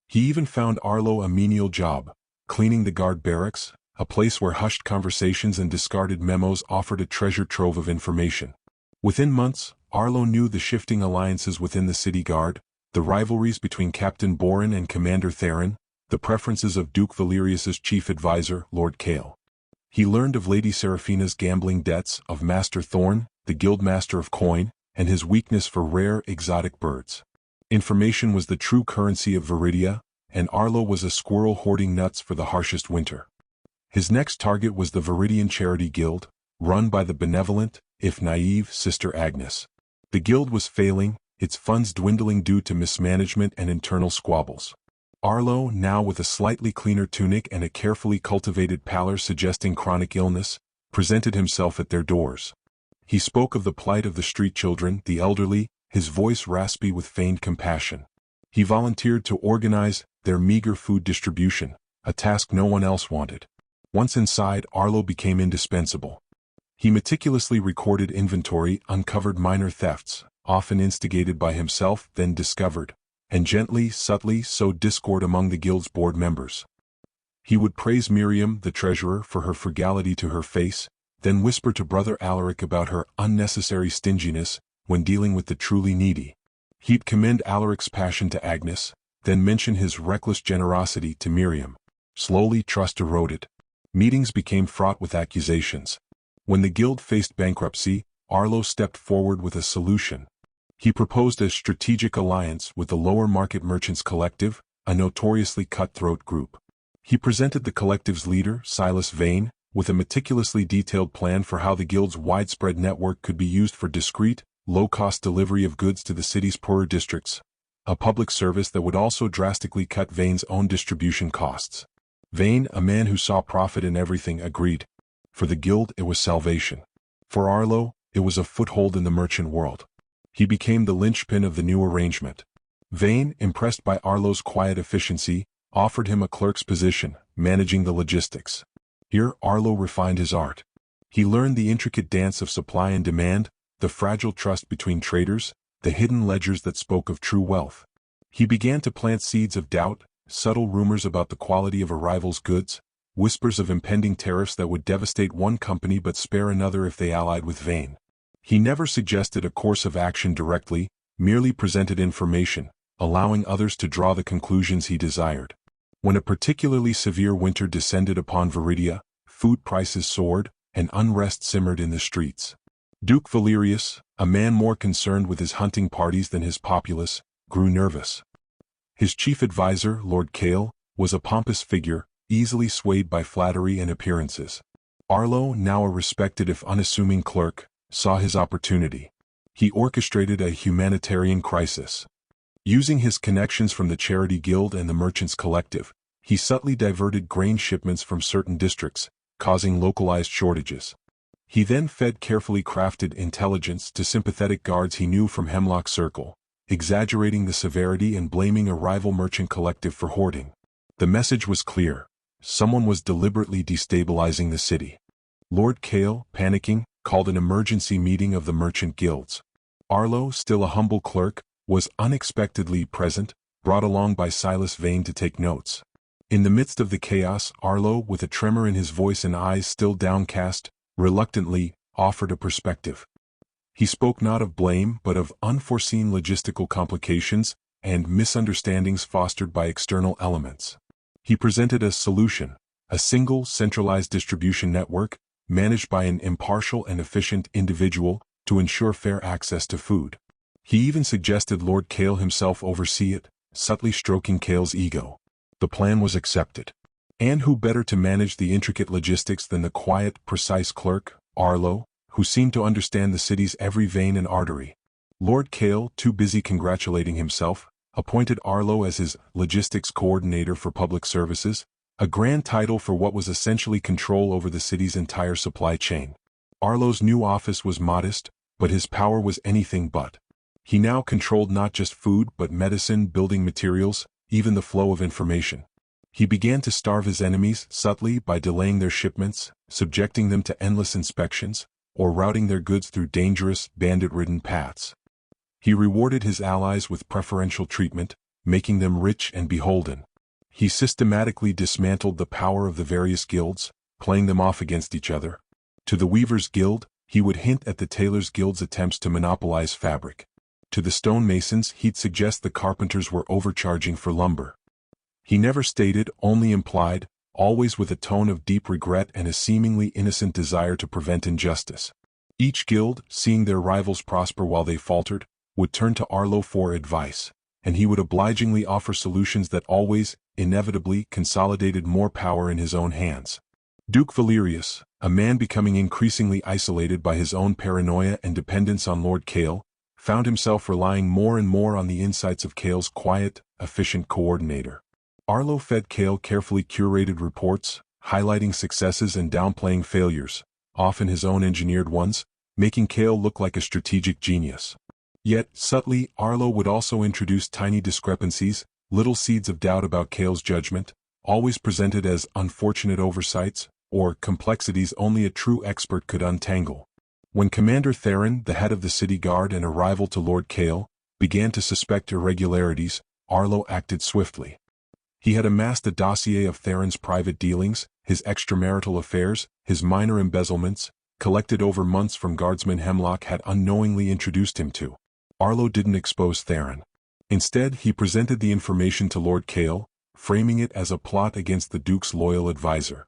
Speaker 1: He even found Arlo a menial job, cleaning the guard barracks, a place where hushed conversations and discarded memos offered a treasure trove of information. Within months, Arlo knew the shifting alliances within the city guard, the rivalries between Captain Boren and Commander Theron, the preferences of Duke Valerius's chief advisor, Lord Kale. He learned of Lady Seraphina's gambling debts, of Master Thorn, the guildmaster of coin, and his weakness for rare, exotic birds. Information was the true currency of Viridia, and Arlo was a squirrel hoarding nuts for the harshest winter. His next target was the Viridian Charity Guild, run by the benevolent, if naive, Sister Agnes. The guild was failing, its funds dwindling due to mismanagement and internal squabbles. Arlo, now with a slightly cleaner tunic and a carefully cultivated pallor suggesting chronic illness, presented himself at their doors. He spoke of the plight of the street children, the elderly, his voice raspy with feigned compassion. He volunteered to organize their meager food distribution, a task no one else wanted. Once inside, Arlo became indispensable. He meticulously recorded inventory, uncovered minor thefts, often instigated by himself, then discovered, and gently, subtly sowed discord among the guild's board members. He would praise Miriam, the treasurer, for her frugality to her face, then whisper to Brother Alaric about her unnecessary stinginess when dealing with the truly needy. He'd commend Alaric's passion to Agnes, then mention his reckless generosity to Miriam. Slowly trust eroded. Meetings became fraught with accusations. When the guild faced bankruptcy, Arlo stepped forward with a solution. He proposed a strategic alliance with the Lower Market Merchants Collective, a notoriously cutthroat group. He presented the collective's leader, Silas Vane, with a meticulously detailed plan for how the guild's widespread network could be used for discreet, low-cost delivery of goods to the city's poorer districts, a public service that would also drastically cut Vane's own distribution costs. Vane, a man who saw profit in everything, agreed. For the guild, it was salvation. For Arlo, it was a foothold in the merchant world. He became the linchpin of the new arrangement. Vane, impressed by Arlo's quiet efficiency, offered him a clerk's position, managing the logistics. Here, Arlo refined his art. He learned the intricate dance of supply and demand, the fragile trust between traders, the hidden ledgers that spoke of true wealth. He began to plant seeds of doubt, subtle rumors about the quality of a rival's goods, whispers of impending tariffs that would devastate one company but spare another if they allied with Vane. He never suggested a course of action directly, merely presented information, allowing others to draw the conclusions he desired. When a particularly severe winter descended upon Viridia, food prices soared, and unrest simmered in the streets. Duke Valerius, a man more concerned with his hunting parties than his populace, grew nervous. His chief advisor, Lord Kale, was a pompous figure, easily swayed by flattery and appearances. Arlo, now a respected if unassuming clerk, saw his opportunity. He orchestrated a humanitarian crisis. Using his connections from the Charity Guild and the Merchants Collective, he subtly diverted grain shipments from certain districts, causing localized shortages. He then fed carefully crafted intelligence to sympathetic guards he knew from Hemlock Circle, exaggerating the severity and blaming a rival merchant collective for hoarding. The message was clear. Someone was deliberately destabilizing the city. Lord Kale, panicking, called an emergency meeting of the merchant guilds. Arlo, still a humble clerk, was unexpectedly present, brought along by Silas Vane to take notes. In the midst of the chaos, Arlo, with a tremor in his voice and eyes still downcast, reluctantly offered a perspective. He spoke not of blame but of unforeseen logistical complications and misunderstandings fostered by external elements. He presented a solution, a single centralized distribution network, managed by an impartial and efficient individual, to ensure fair access to food. He even suggested Lord Kale himself oversee it, subtly stroking Kale's ego. The plan was accepted. And who better to manage the intricate logistics than the quiet, precise clerk, Arlo, who seemed to understand the city's every vein and artery. Lord Kale, too busy congratulating himself, appointed Arlo as his logistics coordinator for public services, a grand title for what was essentially control over the city's entire supply chain. Arlo's new office was modest, but his power was anything but. He now controlled not just food but medicine, building materials, even the flow of information. He began to starve his enemies subtly by delaying their shipments, subjecting them to endless inspections, or routing their goods through dangerous, bandit-ridden paths. He rewarded his allies with preferential treatment, making them rich and beholden. He systematically dismantled the power of the various guilds, playing them off against each other. To the Weavers' Guild, he would hint at the Tailors' Guild's attempts to monopolize fabric. To the stonemasons, he'd suggest the carpenters were overcharging for lumber. He never stated, only implied, always with a tone of deep regret and a seemingly innocent desire to prevent injustice. Each guild, seeing their rivals prosper while they faltered, would turn to Arlo for advice, and he would obligingly offer solutions that always, inevitably, consolidated more power in his own hands. Duke Valerius, a man becoming increasingly isolated by his own paranoia and dependence on Lord Kale, found himself relying more and more on the insights of Kale's quiet, efficient coordinator. Arlo fed Kale carefully curated reports, highlighting successes and downplaying failures, often his own engineered ones, making Kale look like a strategic genius. Yet, subtly, Arlo would also introduce tiny discrepancies, little seeds of doubt about Kale's judgment, always presented as unfortunate oversights, or complexities only a true expert could untangle. When Commander Theron, the head of the city guard and a rival to Lord Kale, began to suspect irregularities, Arlo acted swiftly. He had amassed a dossier of Theron's private dealings, his extramarital affairs, his minor embezzlements, collected over months from guardsman Hemlock had unknowingly introduced him to. Arlo didn't expose Theron. Instead, he presented the information to Lord Kale, framing it as a plot against the Duke's loyal advisor.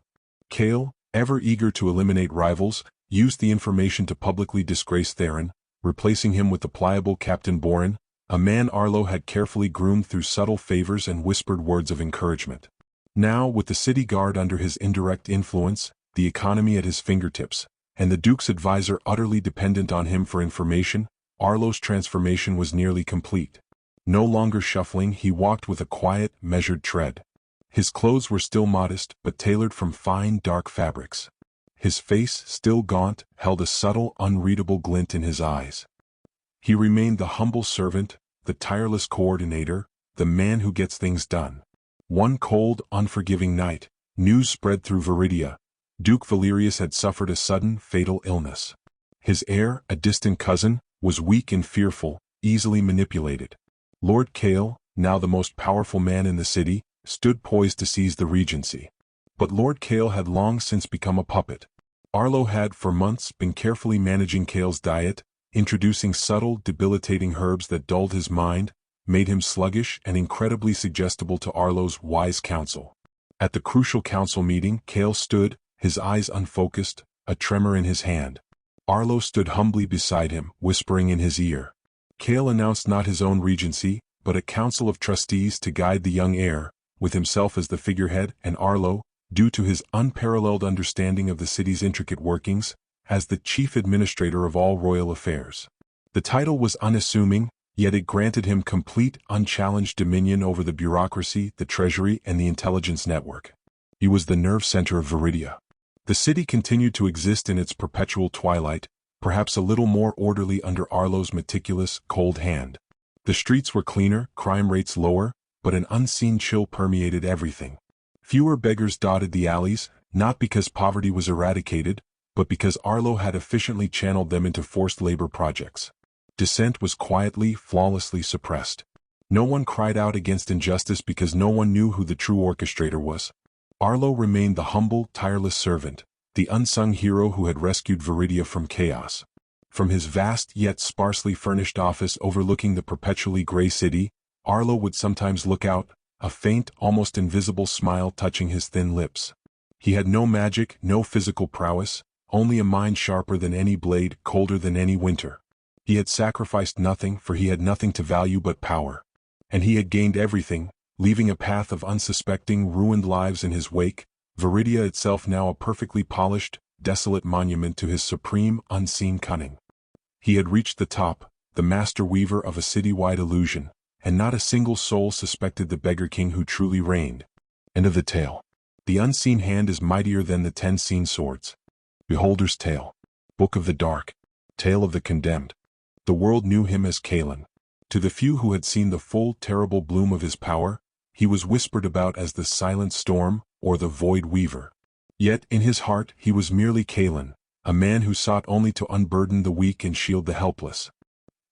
Speaker 1: Kale, ever eager to eliminate rivals, used the information to publicly disgrace Theron, replacing him with the pliable Captain Boren, a man Arlo had carefully groomed through subtle favors and whispered words of encouragement. Now, with the city guard under his indirect influence, the economy at his fingertips, and the Duke's advisor utterly dependent on him for information, Arlo's transformation was nearly complete. No longer shuffling, he walked with a quiet, measured tread. His clothes were still modest, but tailored from fine, dark fabrics. His face, still gaunt, held a subtle, unreadable glint in his eyes. He remained the humble servant, the tireless coordinator, the man who gets things done. One cold, unforgiving night, news spread through Viridia. Duke Valerius had suffered a sudden, fatal illness. His heir, a distant cousin, was weak and fearful, easily manipulated. Lord Kale, now the most powerful man in the city, stood poised to seize the regency. But Lord Kale had long since become a puppet. Arlo had, for months, been carefully managing Kale's diet, introducing subtle, debilitating herbs that dulled his mind, made him sluggish and incredibly suggestible to Arlo's wise counsel. At the crucial council meeting, Kale stood, his eyes unfocused, a tremor in his hand. Arlo stood humbly beside him, whispering in his ear. Kale announced not his own regency, but a council of trustees to guide the young heir, with himself as the figurehead, and Arlo, due to his unparalleled understanding of the city's intricate workings, as the chief administrator of all royal affairs. The title was unassuming, yet it granted him complete, unchallenged dominion over the bureaucracy, the treasury, and the intelligence network. He was the nerve center of Viridia. The city continued to exist in its perpetual twilight, perhaps a little more orderly under Arlo's meticulous, cold hand. The streets were cleaner, crime rates lower, but an unseen chill permeated everything. Fewer beggars dotted the alleys, not because poverty was eradicated, but because Arlo had efficiently channeled them into forced labor projects. Dissent was quietly, flawlessly suppressed. No one cried out against injustice because no one knew who the true orchestrator was. Arlo remained the humble, tireless servant, the unsung hero who had rescued Viridia from chaos. From his vast yet sparsely furnished office overlooking the perpetually gray city, Arlo would sometimes look out, a faint, almost invisible smile touching his thin lips. He had no magic, no physical prowess, only a mind sharper than any blade, colder than any winter. He had sacrificed nothing, for he had nothing to value but power. And he had gained everything, leaving a path of unsuspecting, ruined lives in his wake, Viridia itself now a perfectly polished, desolate monument to his supreme, unseen cunning. He had reached the top, the master weaver of a citywide illusion, and not a single soul suspected the beggar king who truly reigned. End of the tale. The unseen hand is mightier than the 10 seen swords. Beholder's Tale. Book of the Dark. Tale of the Condemned. The world knew him as Kalen. To the few who had seen the full, terrible bloom of his power, he was whispered about as the Silent Storm, or the Void Weaver. Yet, in his heart, he was merely Kalen, a man who sought only to unburden the weak and shield the helpless.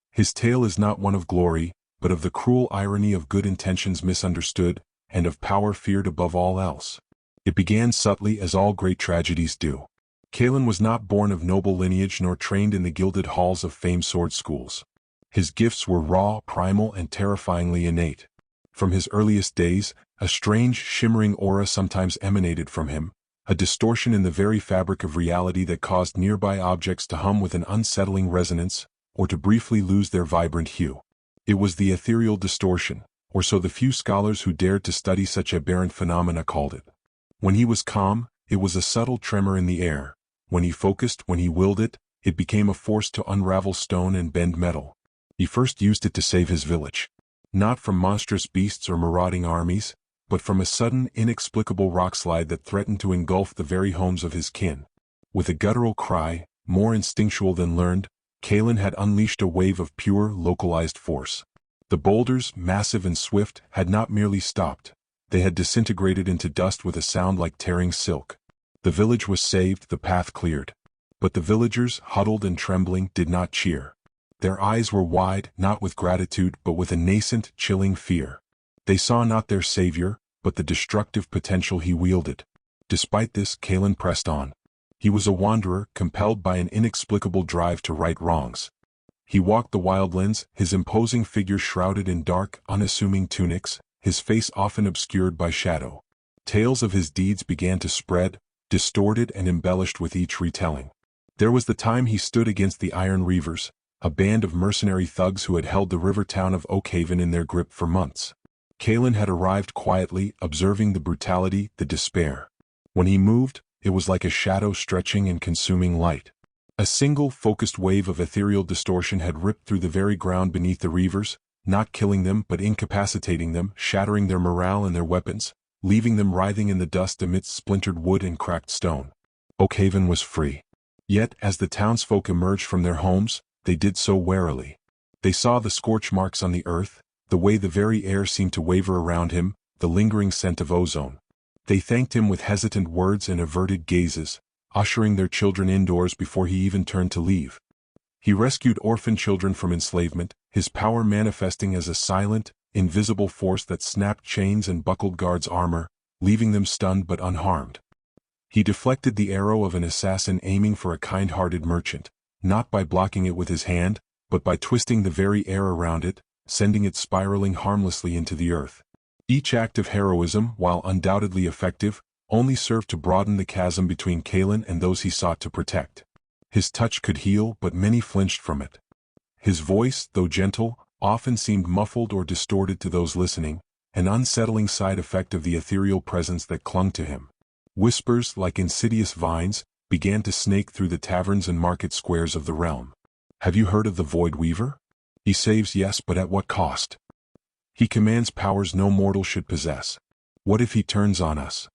Speaker 1: His tale is not one of glory, but of the cruel irony of good intentions misunderstood, and of power feared above all else. It began subtly, as all great tragedies do. Kalen was not born of noble lineage nor trained in the gilded halls of famed sword schools. His gifts were raw, primal, and terrifyingly innate. From his earliest days, a strange, shimmering aura sometimes emanated from him, a distortion in the very fabric of reality that caused nearby objects to hum with an unsettling resonance, or to briefly lose their vibrant hue. It was the ethereal distortion, or so the few scholars who dared to study such aberrant phenomena called it. When he was calm, it was a subtle tremor in the air. When he focused, when he willed it, it became a force to unravel stone and bend metal. He first used it to save his village. Not from monstrous beasts or marauding armies, but from a sudden, inexplicable rockslide that threatened to engulf the very homes of his kin. With a guttural cry, more instinctual than learned, Kalen had unleashed a wave of pure, localized force. The boulders, massive and swift, had not merely stopped. They had disintegrated into dust with a sound like tearing silk. The village was saved, the path cleared. But the villagers, huddled and trembling, did not cheer. Their eyes were wide, not with gratitude, but with a nascent, chilling fear. They saw not their savior, but the destructive potential he wielded. Despite this, Kalen pressed on. He was a wanderer, compelled by an inexplicable drive to right wrongs. He walked the wildlands, his imposing figure shrouded in dark, unassuming tunics, his face often obscured by shadow. Tales of his deeds began to spread, distorted and embellished with each retelling. There was the time he stood against the Iron Reavers, a band of mercenary thugs who had held the river town of Oakhaven in their grip for months. Kalen had arrived quietly, observing the brutality, the despair. When he moved, it was like a shadow stretching and consuming light. A single, focused wave of ethereal distortion had ripped through the very ground beneath the Reavers, not killing them but incapacitating them, shattering their morale and their weapons, leaving them writhing in the dust amidst splintered wood and cracked stone. Oakhaven was free. Yet, as the townsfolk emerged from their homes, they did so warily. They saw the scorch marks on the earth, the way the very air seemed to waver around him, the lingering scent of ozone. They thanked him with hesitant words and averted gazes, ushering their children indoors before he even turned to leave. He rescued orphan children from enslavement, his power manifesting as a silent, invisible force that snapped chains and buckled guards' armor, leaving them stunned but unharmed. He deflected the arrow of an assassin aiming for a kind-hearted merchant, not by blocking it with his hand, but by twisting the very air around it, sending it spiraling harmlessly into the earth. Each act of heroism, while undoubtedly effective, only served to broaden the chasm between Kalen and those he sought to protect. His touch could heal, but many flinched from it. His voice, though gentle, often seemed muffled or distorted to those listening, an unsettling side effect of the ethereal presence that clung to him. Whispers, like insidious vines, began to snake through the taverns and market squares of the realm. Have you heard of the Void Weaver? He saves, yes, but at what cost? He commands powers no mortal should possess. What if he turns on us?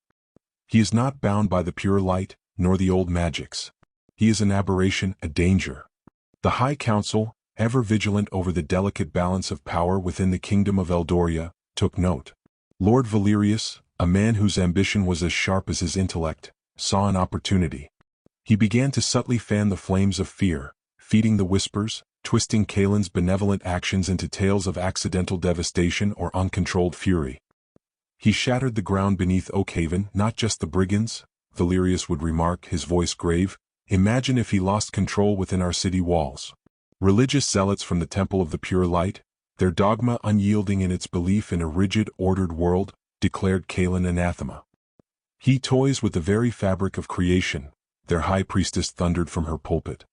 Speaker 1: He is not bound by the pure light, nor the old magics. He is an aberration, a danger. The High Council, ever vigilant over the delicate balance of power within the kingdom of Eldoria, took note. Lord Valerius, a man whose ambition was as sharp as his intellect, saw an opportunity. He began to subtly fan the flames of fear, feeding the whispers, twisting Kalen's benevolent actions into tales of accidental devastation or uncontrolled fury. He shattered the ground beneath Oakhaven, not just the brigands, Valerius would remark, his voice grave. Imagine if he lost control within our city walls. Religious zealots from the Temple of the Pure Light, their dogma unyielding in its belief in a rigid, ordered world, declared Kalen anathema. He toys with the very fabric of creation, their high priestess thundered from her pulpit.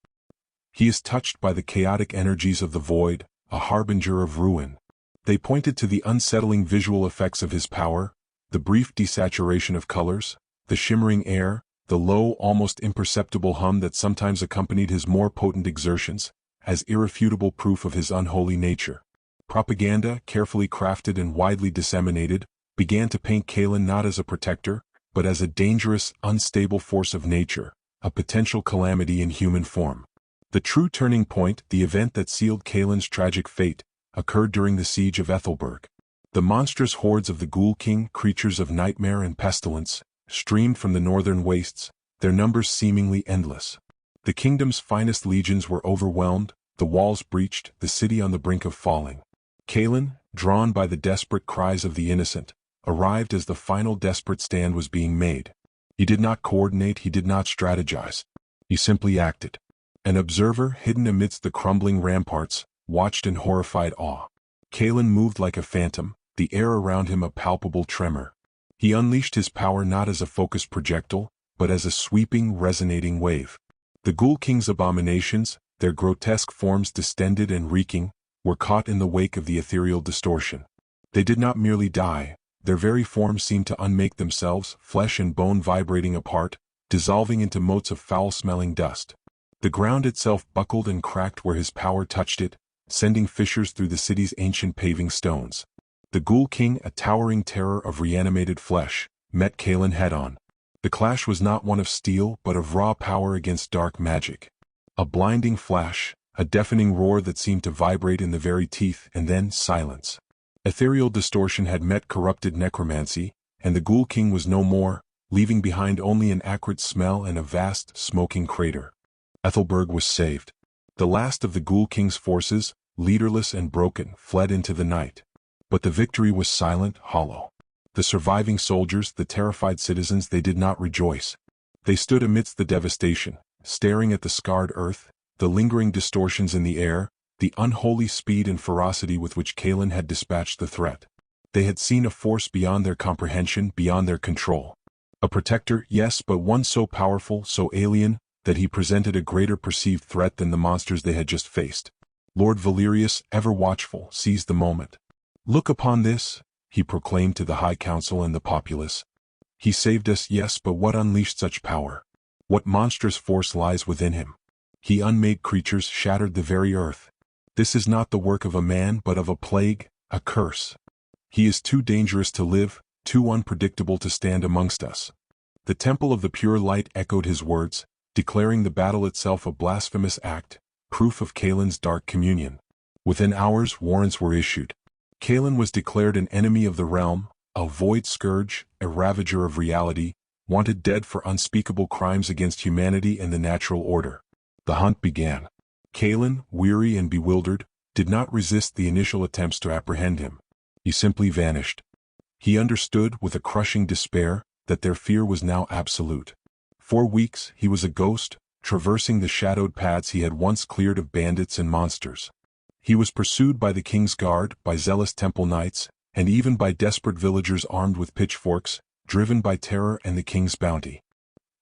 Speaker 1: He is touched by the chaotic energies of the void, a harbinger of ruin. They pointed to the unsettling visual effects of his power, the brief desaturation of colors, the shimmering air, the low, almost imperceptible hum that sometimes accompanied his more potent exertions, as irrefutable proof of his unholy nature. Propaganda, carefully crafted and widely disseminated, began to paint Kalen not as a protector, but as a dangerous, unstable force of nature, a potential calamity in human form. The true turning point, the event that sealed Kalen's tragic fate, occurred during the siege of Ethelberg. The monstrous hordes of the Ghoul King, creatures of nightmare and pestilence, streamed from the northern wastes, their numbers seemingly endless. The kingdom's finest legions were overwhelmed, the walls breached, the city on the brink of falling. Kalen, drawn by the desperate cries of the innocent, arrived as the final desperate stand was being made. He did not coordinate, he did not strategize. He simply acted. An observer, hidden amidst the crumbling ramparts, watched in horrified awe. Kalen moved like a phantom, the air around him a palpable tremor. He unleashed his power not as a focused projectile, but as a sweeping, resonating wave. The Ghoul King's abominations, their grotesque forms distended and reeking, were caught in the wake of the ethereal distortion. They did not merely die, their very forms seemed to unmake themselves, flesh and bone vibrating apart, dissolving into motes of foul-smelling dust. The ground itself buckled and cracked where his power touched it, sending fissures through the city's ancient paving stones. The Ghoul King, a towering terror of reanimated flesh, met Kalen head-on. The clash was not one of steel but of raw power against dark magic. A blinding flash, a deafening roar that seemed to vibrate in the very teeth, and then silence. Ethereal distortion had met corrupted necromancy, and the Ghoul King was no more, leaving behind only an acrid smell and a vast, smoking crater. Ethelberg was saved. The last of the Ghoul King's forces, leaderless and broken, fled into the night. But the victory was silent, hollow. The surviving soldiers, the terrified citizens, they did not rejoice. They stood amidst the devastation, staring at the scarred earth, the lingering distortions in the air, the unholy speed and ferocity with which Kalen had dispatched the threat. They had seen a force beyond their comprehension, beyond their control. A protector, yes, but one so powerful, so alien, that he presented a greater perceived threat than the monsters they had just faced. Lord Valerius, ever watchful, seized the moment. "Look upon this," he proclaimed to the High Council and the populace. "He saved us, yes, but what unleashed such power? What monstrous force lies within him? He unmade creatures, shattered the very earth. This is not the work of a man but of a plague, a curse. He is too dangerous to live, too unpredictable to stand amongst us." The Temple of the Pure Light echoed his words, declaring the battle itself a blasphemous act, proof of Kalen's dark communion. Within hours warrants were issued. Kalen was declared an enemy of the realm, a void scourge, a ravager of reality, wanted dead for unspeakable crimes against humanity and the natural order. The hunt began. Kalen, weary and bewildered, did not resist the initial attempts to apprehend him. He simply vanished. He understood, with a crushing despair, that their fear was now absolute. For weeks he was a ghost, traversing the shadowed paths he had once cleared of bandits and monsters. He was pursued by the king's guard, by zealous temple knights, and even by desperate villagers armed with pitchforks, driven by terror and the king's bounty.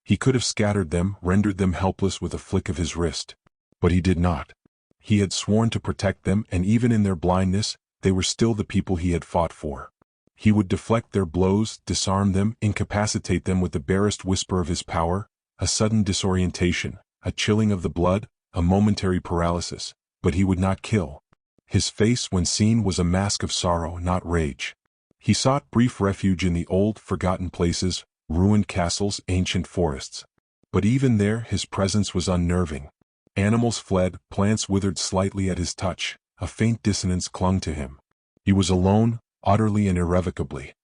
Speaker 1: He could have scattered them, rendered them helpless with a flick of his wrist. But he did not. He had sworn to protect them, and even in their blindness, they were still the people he had fought for. He would deflect their blows, disarm them, incapacitate them with the barest whisper of his power, a sudden disorientation, a chilling of the blood, a momentary paralysis, but he would not kill. His face, when seen, was a mask of sorrow, not rage. He sought brief refuge in the old, forgotten places, ruined castles, ancient forests. But even there his presence was unnerving. Animals fled, plants withered slightly at his touch, a faint dissonance clung to him. He was alone, utterly and irrevocably.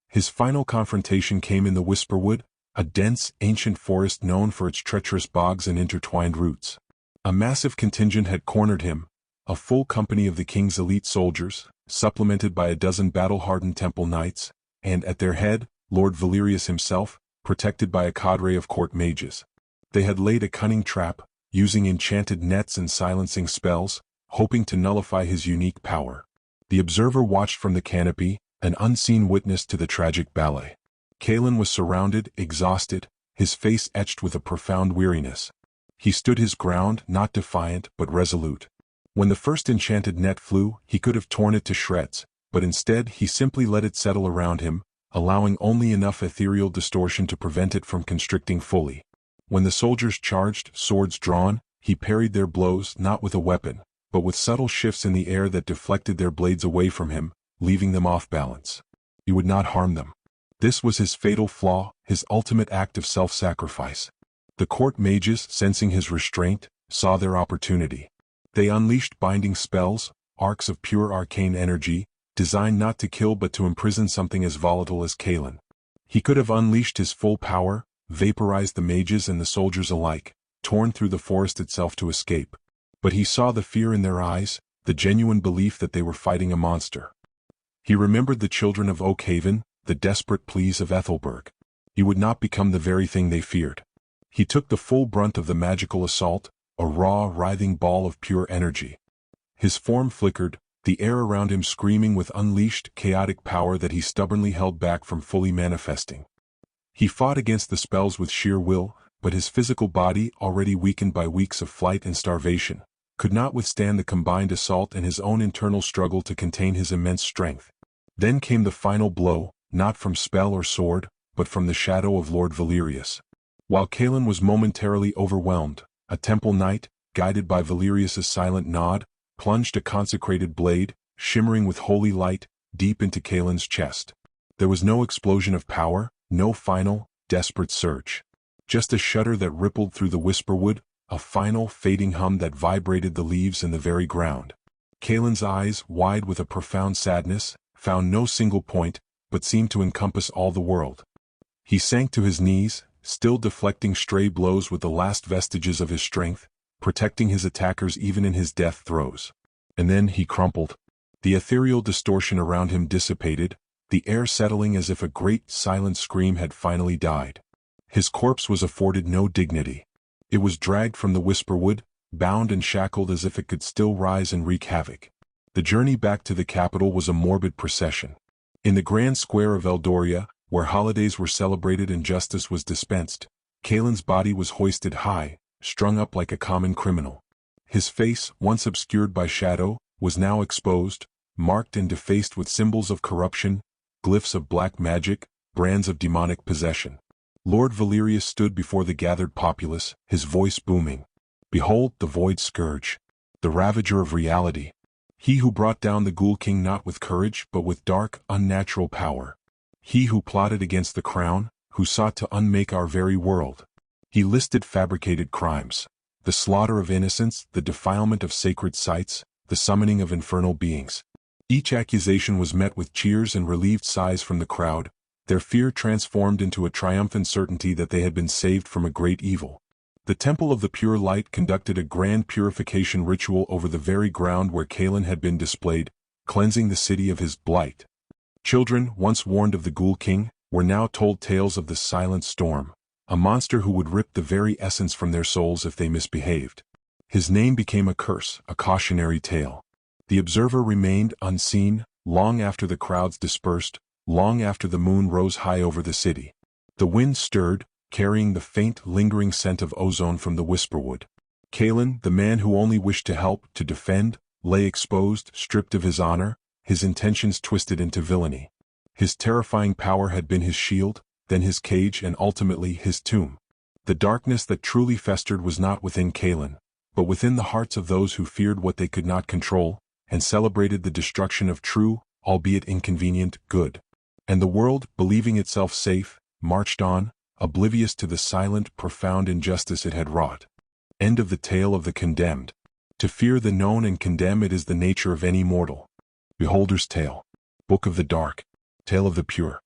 Speaker 1: His final confrontation came in the Whisperwood, a dense, ancient forest known for its treacherous bogs and intertwined roots. A massive contingent had cornered him, a full company of the king's elite soldiers, supplemented by a dozen battle-hardened temple knights, and at their head, Lord Valerius himself, protected by a cadre of court mages. They had laid a cunning trap, using enchanted nets and silencing spells, hoping to nullify his unique power. The observer watched from the canopy, an unseen witness to the tragic ballet. Kalen was surrounded, exhausted, his face etched with a profound weariness. He stood his ground, not defiant, but resolute. When the first enchanted net flew, he could have torn it to shreds, but instead he simply let it settle around him, allowing only enough ethereal distortion to prevent it from constricting fully. When the soldiers charged, swords drawn, he parried their blows not with a weapon, but with subtle shifts in the air that deflected their blades away from him, leaving them off balance. He would not harm them. This was his fatal flaw, his ultimate act of self-sacrifice. The court mages, sensing his restraint, saw their opportunity. They unleashed binding spells, arcs of pure arcane energy, designed not to kill but to imprison something as volatile as Kalen. He could have unleashed his full power, vaporized the mages and the soldiers alike, torn through the forest itself to escape. But he saw the fear in their eyes, the genuine belief that they were fighting a monster. He remembered the children of Oakhaven, the desperate pleas of Ethelberg. He would not become the very thing they feared. He took the full brunt of the magical assault, a raw, writhing ball of pure energy. His form flickered, the air around him screaming with unleashed, chaotic power that he stubbornly held back from fully manifesting. He fought against the spells with sheer will, but his physical body, already weakened by weeks of flight and starvation, could not withstand the combined assault and his own internal struggle to contain his immense strength. Then came the final blow, not from spell or sword, but from the shadow of Lord Valerius. While Kalen was momentarily overwhelmed, a temple knight, guided by Valerius's silent nod, plunged a consecrated blade, shimmering with holy light, deep into Kalen's chest. There was no explosion of power, no final, desperate surge. Just a shudder that rippled through the Whisperwood, a final, fading hum that vibrated the leaves and the very ground. Kalen's eyes, wide with a profound sadness, found no single point, but seemed to encompass all the world. He sank to his knees, still deflecting stray blows with the last vestiges of his strength, protecting his attackers even in his death throes. And then he crumpled. The ethereal distortion around him dissipated, the air settling as if a great, silent scream had finally died. His corpse was afforded no dignity. It was dragged from the Whisperwood, bound and shackled as if it could still rise and wreak havoc. The journey back to the capital was a morbid procession. In the grand square of Eldoria, where holidays were celebrated and justice was dispensed, Kalen's body was hoisted high, strung up like a common criminal. His face, once obscured by shadow, was now exposed, marked and defaced with symbols of corruption, glyphs of black magic, brands of demonic possession. Lord Valerius stood before the gathered populace, his voice booming. "Behold the void scourge, the ravager of reality. He who brought down the Ghoul King not with courage but with dark, unnatural power. He who plotted against the crown, who sought to unmake our very world. He listed fabricated crimes, the slaughter of innocents, the defilement of sacred sites, the summoning of infernal beings. Each accusation was met with cheers and relieved sighs from the crowd, their fear transformed into a triumphant certainty that they had been saved from a great evil. The Temple of the Pure Light conducted a grand purification ritual over the very ground where Kalen had been displayed, cleansing the city of his blight. Children, once warned of the Ghoul King, were now told tales of the silent storm, a monster who would rip the very essence from their souls if they misbehaved. His name became a curse, a cautionary tale. The observer remained unseen, long after the crowds dispersed, long after the moon rose high over the city. The wind stirred, carrying the faint, lingering scent of ozone from the whisperwood. Kalen, the man who only wished to help, to defend, lay exposed, stripped of his honor, his intentions twisted into villainy. His terrifying power had been his shield, then his cage and ultimately his tomb. The darkness that truly festered was not within Kalen, but within the hearts of those who feared what they could not control, and celebrated the destruction of true, albeit inconvenient, good. And the world, believing itself safe, marched on, oblivious to the silent, profound injustice it had wrought. End of the tale of the condemned. To fear the known and condemn it is the nature of any mortal. Beholder's Tale. Book of the Dark. Tale of the Pure.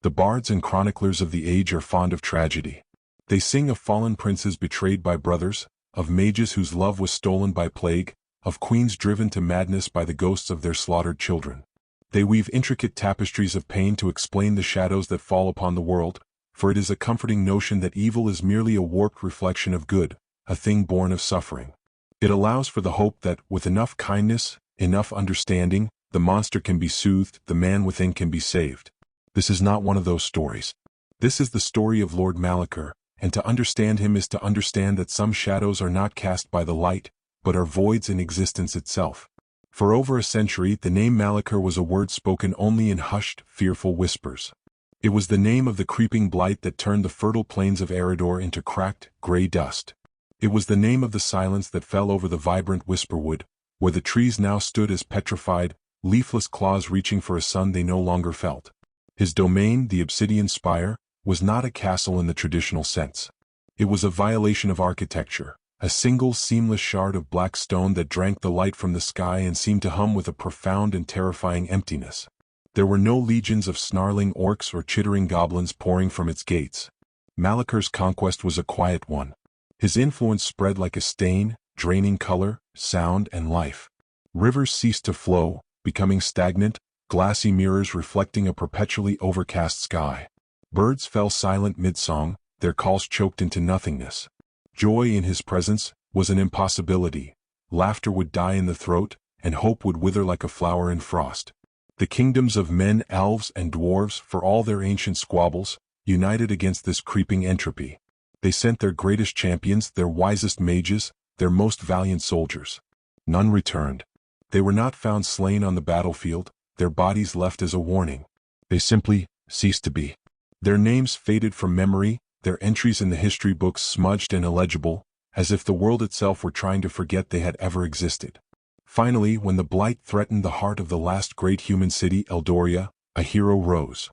Speaker 1: The bards and chroniclers of the age are fond of tragedy. They sing of fallen princes betrayed by brothers, of mages whose love was stolen by plague, of queens driven to madness by the ghosts of their slaughtered children. They weave intricate tapestries of pain to explain the shadows that fall upon the world, for it is a comforting notion that evil is merely a warped reflection of good, a thing born of suffering. It allows for the hope that, with enough kindness, enough understanding, the monster can be soothed, the man within can be saved. This is not one of those stories. This is the story of Lord Malachor, and to understand him is to understand that some shadows are not cast by the light, but are voids in existence itself. For over a century the name Malachor was a word spoken only in hushed, fearful whispers. It was the name of the creeping blight that turned the fertile plains of Eredor into cracked, gray dust. It was the name of the silence that fell over the vibrant whisperwood, where the trees now stood as petrified, leafless claws reaching for a sun they no longer felt. His domain, the Obsidian Spire, was not a castle in the traditional sense. It was a violation of architecture, a single seamless shard of black stone that drank the light from the sky and seemed to hum with a profound and terrifying emptiness. There were no legions of snarling orcs or chittering goblins pouring from its gates. Malachor's conquest was a quiet one. His influence spread like a stain, draining color, sound, and life. Rivers ceased to flow, becoming stagnant, glassy mirrors reflecting a perpetually overcast sky. Birds fell silent mid-song, their calls choked into nothingness. Joy in his presence was an impossibility. Laughter would die in the throat, and hope would wither like a flower in frost. The kingdoms of men, elves, and dwarves, for all their ancient squabbles, united against this creeping entropy. They sent their greatest champions, their wisest mages, their most valiant soldiers. None returned. They were not found slain on the battlefield, their bodies left as a warning. They simply ceased to be. Their names faded from memory, their entries in the history books smudged and illegible, as if the world itself were trying to forget they had ever existed. Finally, when the blight threatened the heart of the last great human city, Eldoria, a hero rose.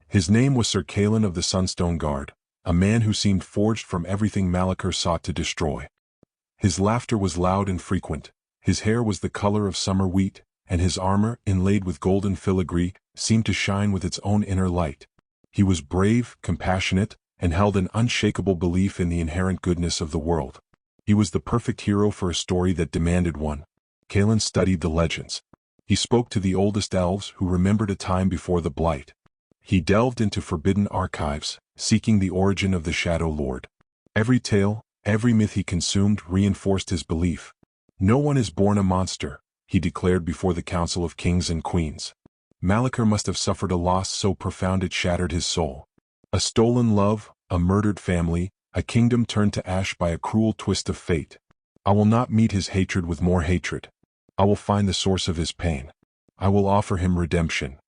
Speaker 1: His name was Sir Kalen of the Sunstone Guard, a man who seemed forged from everything Malachor sought to destroy. His laughter was loud and frequent, his hair was the color of summer wheat, and his armor, inlaid with golden filigree, seemed to shine with its own inner light. He was brave, compassionate, and held an unshakable belief in the inherent goodness of the world. He was the perfect hero for a story that demanded one. Kalen studied the legends. He spoke to the oldest elves who remembered a time before the blight. He delved into forbidden archives, seeking the origin of the Shadow Lord. Every tale, Every myth he consumed reinforced his belief. No one is born a monster, he declared before the Council of Kings and Queens. Malachar must have suffered a loss so profound it shattered his soul. A stolen love, a murdered family, a kingdom turned to ash by a cruel twist of fate. I will not meet his hatred with more hatred. I will find the source of his pain. I will offer him redemption.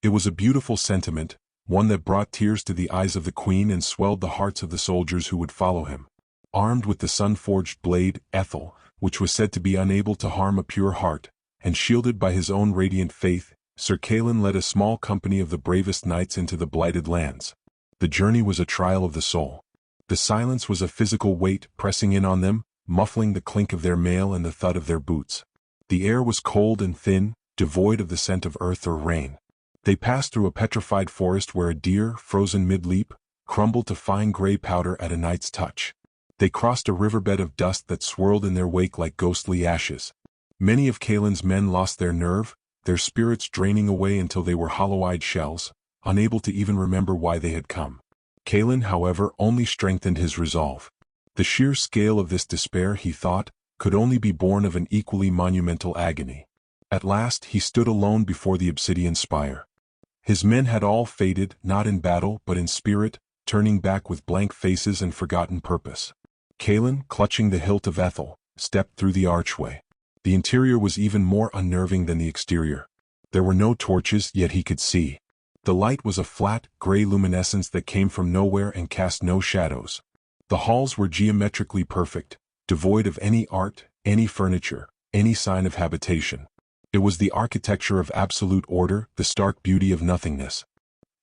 Speaker 1: It was a beautiful sentiment, one that brought tears to the eyes of the queen and swelled the hearts of the soldiers who would follow him. Armed with the sun-forged blade, Ethel, which was said to be unable to harm a pure heart, and shielded by his own radiant faith, Sir Cailan led a small company of the bravest knights into the blighted lands. The journey was a trial of the soul. The silence was a physical weight pressing in on them, muffling the clink of their mail and the thud of their boots. The air was cold and thin, devoid of the scent of earth or rain. They passed through a petrified forest where a deer, frozen mid-leap, crumbled to fine gray powder at a knight's touch. They crossed a riverbed of dust that swirled in their wake like ghostly ashes. Many of Cailan's men lost their nerve, their spirits draining away until they were hollow-eyed shells, unable to even remember why they had come. Cailan, however, only strengthened his resolve. The sheer scale of this despair, he thought, could only be born of an equally monumental agony. At last he stood alone before the obsidian spire. His men had all faded, not in battle but in spirit, turning back with blank faces and forgotten purpose. Cailan, clutching the hilt of Ethel, stepped through the archway. The interior was even more unnerving than the exterior. There were no torches, yet he could see. The light was a flat, gray luminescence that came from nowhere and cast no shadows. The halls were geometrically perfect, devoid of any art, any furniture, any sign of habitation. It was the architecture of absolute order, the stark beauty of nothingness.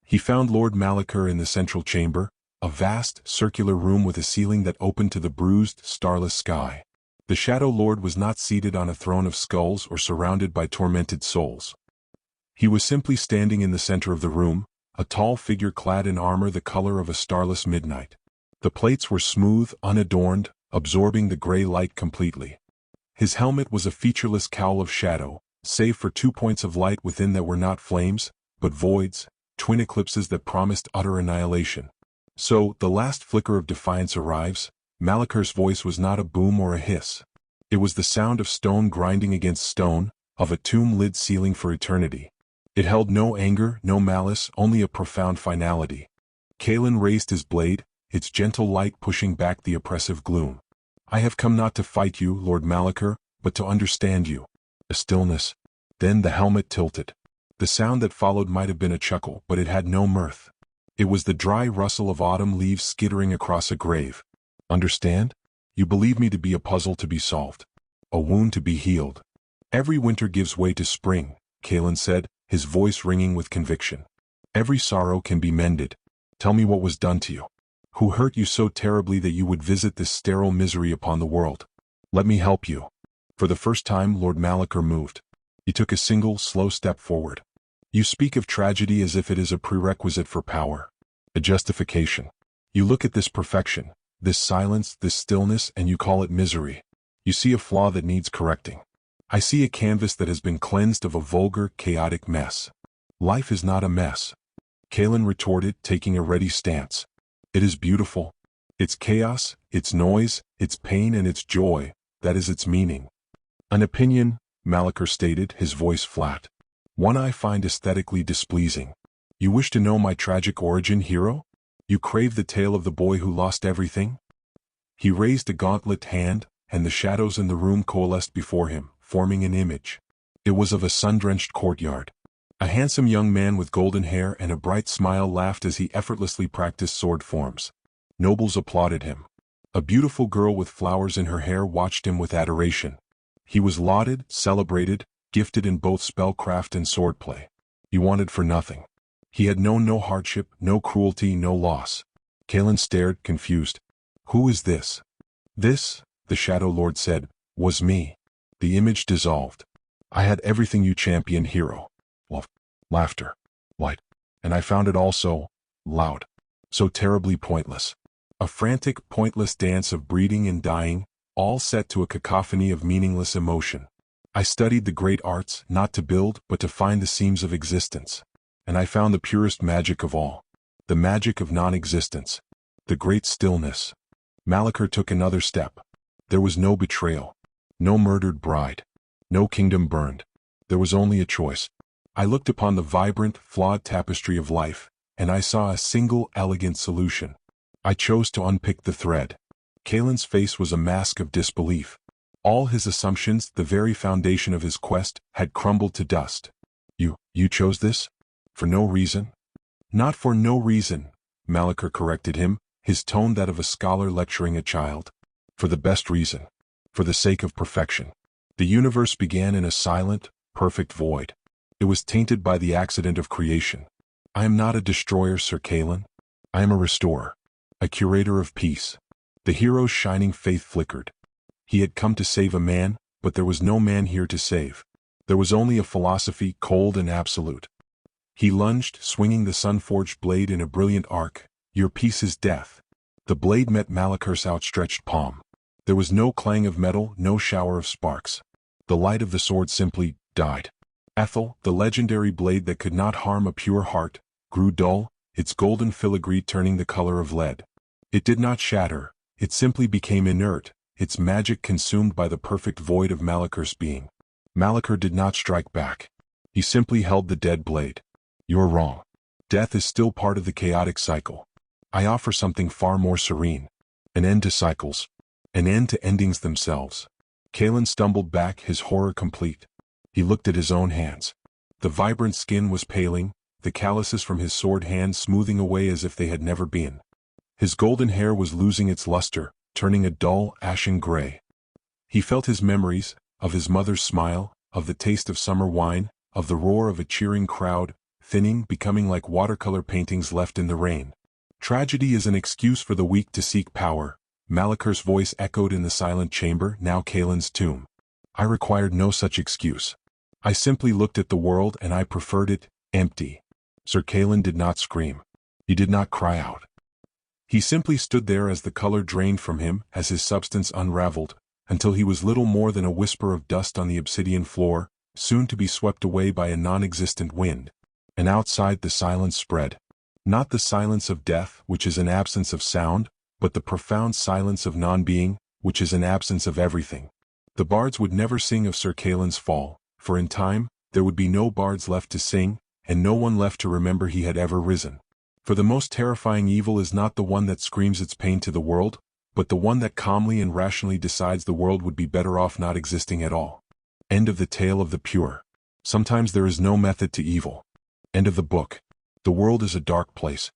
Speaker 1: He found Lord Malachar in the central chamber, a vast, circular room with a ceiling that opened to the bruised, starless sky. The Shadow Lord was not seated on a throne of skulls or surrounded by tormented souls. He was simply standing in the center of the room, a tall figure clad in armor the color of a starless midnight. The plates were smooth, unadorned, absorbing the gray light completely. His helmet was a featureless cowl of shadow, save for 2 points of light within that were not flames, but voids, twin eclipses that promised utter annihilation. So, the last flicker of defiance arrives. Malachar's voice was not a boom or a hiss. It was the sound of stone grinding against stone, of a tomb lid sealing for eternity. It held no anger, no malice, only a profound finality. Cailan raised his blade, its gentle light pushing back the oppressive gloom. I have come not to fight you, Lord Malachar, but to understand you. A stillness. Then the helmet tilted. The sound that followed might have been a chuckle, but it had no mirth. It was the dry rustle of autumn leaves skittering across a grave. Understand? You believe me to be a puzzle to be solved. A wound to be healed. Every winter gives way to spring, Cailan said, his voice ringing with conviction. Every sorrow can be mended. Tell me what was done to you. Who hurt you so terribly that you would visit this sterile misery upon the world? Let me help you. For the first time Lord Malachar moved. He took a single, slow step forward. You speak of tragedy as if it is a prerequisite for power. A justification. You look at this perfection, this silence, this stillness, and you call it misery. You see a flaw that needs correcting. I see a canvas that has been cleansed of a vulgar, chaotic mess. Life is not a mess. Cailan retorted, taking a ready stance. It is beautiful. Its chaos, its noise, its pain and its joy, that is its meaning. An opinion, Malachar stated, his voice flat. One I find aesthetically displeasing. You wish to know my tragic origin, hero? You crave the tale of the boy who lost everything? He raised a gauntlet hand, and the shadows in the room coalesced before him, forming an image. It was of a sun-drenched courtyard. A handsome young man with golden hair and a bright smile laughed as he effortlessly practiced sword forms. Nobles applauded him. A beautiful girl with flowers in her hair watched him with adoration. He was lauded, celebrated, gifted in both spellcraft and swordplay. He wanted for nothing. He had known no hardship, no cruelty, no loss. Cailan stared, confused. Who is this? This, the Shadow Lord said, was me. The image dissolved. I had everything you champion, hero. Love, laughter, light. And I found it all so loud, so terribly pointless. A frantic, pointless dance of breeding and dying, all set to a cacophony of meaningless emotion. I studied the great arts, not to build, but to find the seams of existence. And I found the purest magic of all. The magic of non-existence. The great stillness. Malachor took another step. There was no betrayal. No murdered bride. No kingdom burned. There was only a choice. I looked upon the vibrant, flawed tapestry of life, and I saw a single, elegant solution. I chose to unpick the thread. Kalen's face was a mask of disbelief. All his assumptions, the very foundation of his quest, had crumbled to dust. You chose this? For no reason? Not for no reason, Malachor corrected him, his tone that of a scholar lecturing a child. For the best reason. For the sake of perfection. The universe began in a silent, perfect void. It was tainted by the accident of creation. I am not a destroyer, Sir Kalen. I am a restorer. A curator of peace. The hero's shining faith flickered. He had come to save a man, but there was no man here to save. There was only a philosophy, cold and absolute. He lunged, swinging the sun-forged blade in a brilliant arc. Your peace is death. The blade met Malachor's outstretched palm. There was no clang of metal, no shower of sparks. The light of the sword simply died. Ethel, the legendary blade that could not harm a pure heart, grew dull, its golden filigree turning the color of lead. It did not shatter, it simply became inert, its magic consumed by the perfect void of Malachor's being. Malachor did not strike back. He simply held the dead blade. You're wrong. Death is still part of the chaotic cycle. I offer something far more serene. An end to cycles. An end to endings themselves. Kalen stumbled back, his horror complete. He looked at his own hands. The vibrant skin was paling, the calluses from his sword hand smoothing away as if they had never been. His golden hair was losing its luster, turning a dull, ashen gray. He felt his memories, of his mother's smile, of the taste of summer wine, of the roar of a cheering crowd, thinning, becoming like watercolor paintings left in the rain. Tragedy is an excuse for the weak to seek power. Malachor's voice echoed in the silent chamber, now Kalen's tomb. I required no such excuse. I simply looked at the world and I preferred it empty. Sir Kalen did not scream. He did not cry out. He simply stood there as the color drained from him, as his substance unraveled, until he was little more than a whisper of dust on the obsidian floor, soon to be swept away by a non-existent wind. And outside the silence spread. Not the silence of death, which is an absence of sound, but the profound silence of non-being, which is an absence of everything. The bards would never sing of Sir Kalen's fall, for in time, there would be no bards left to sing, and no one left to remember he had ever risen. For the most terrifying evil is not the one that screams its pain to the world, but the one that calmly and rationally decides the world would be better off not existing at all. End of the tale of the pure. Sometimes there is no method to evil. End of the book. The world is a dark place,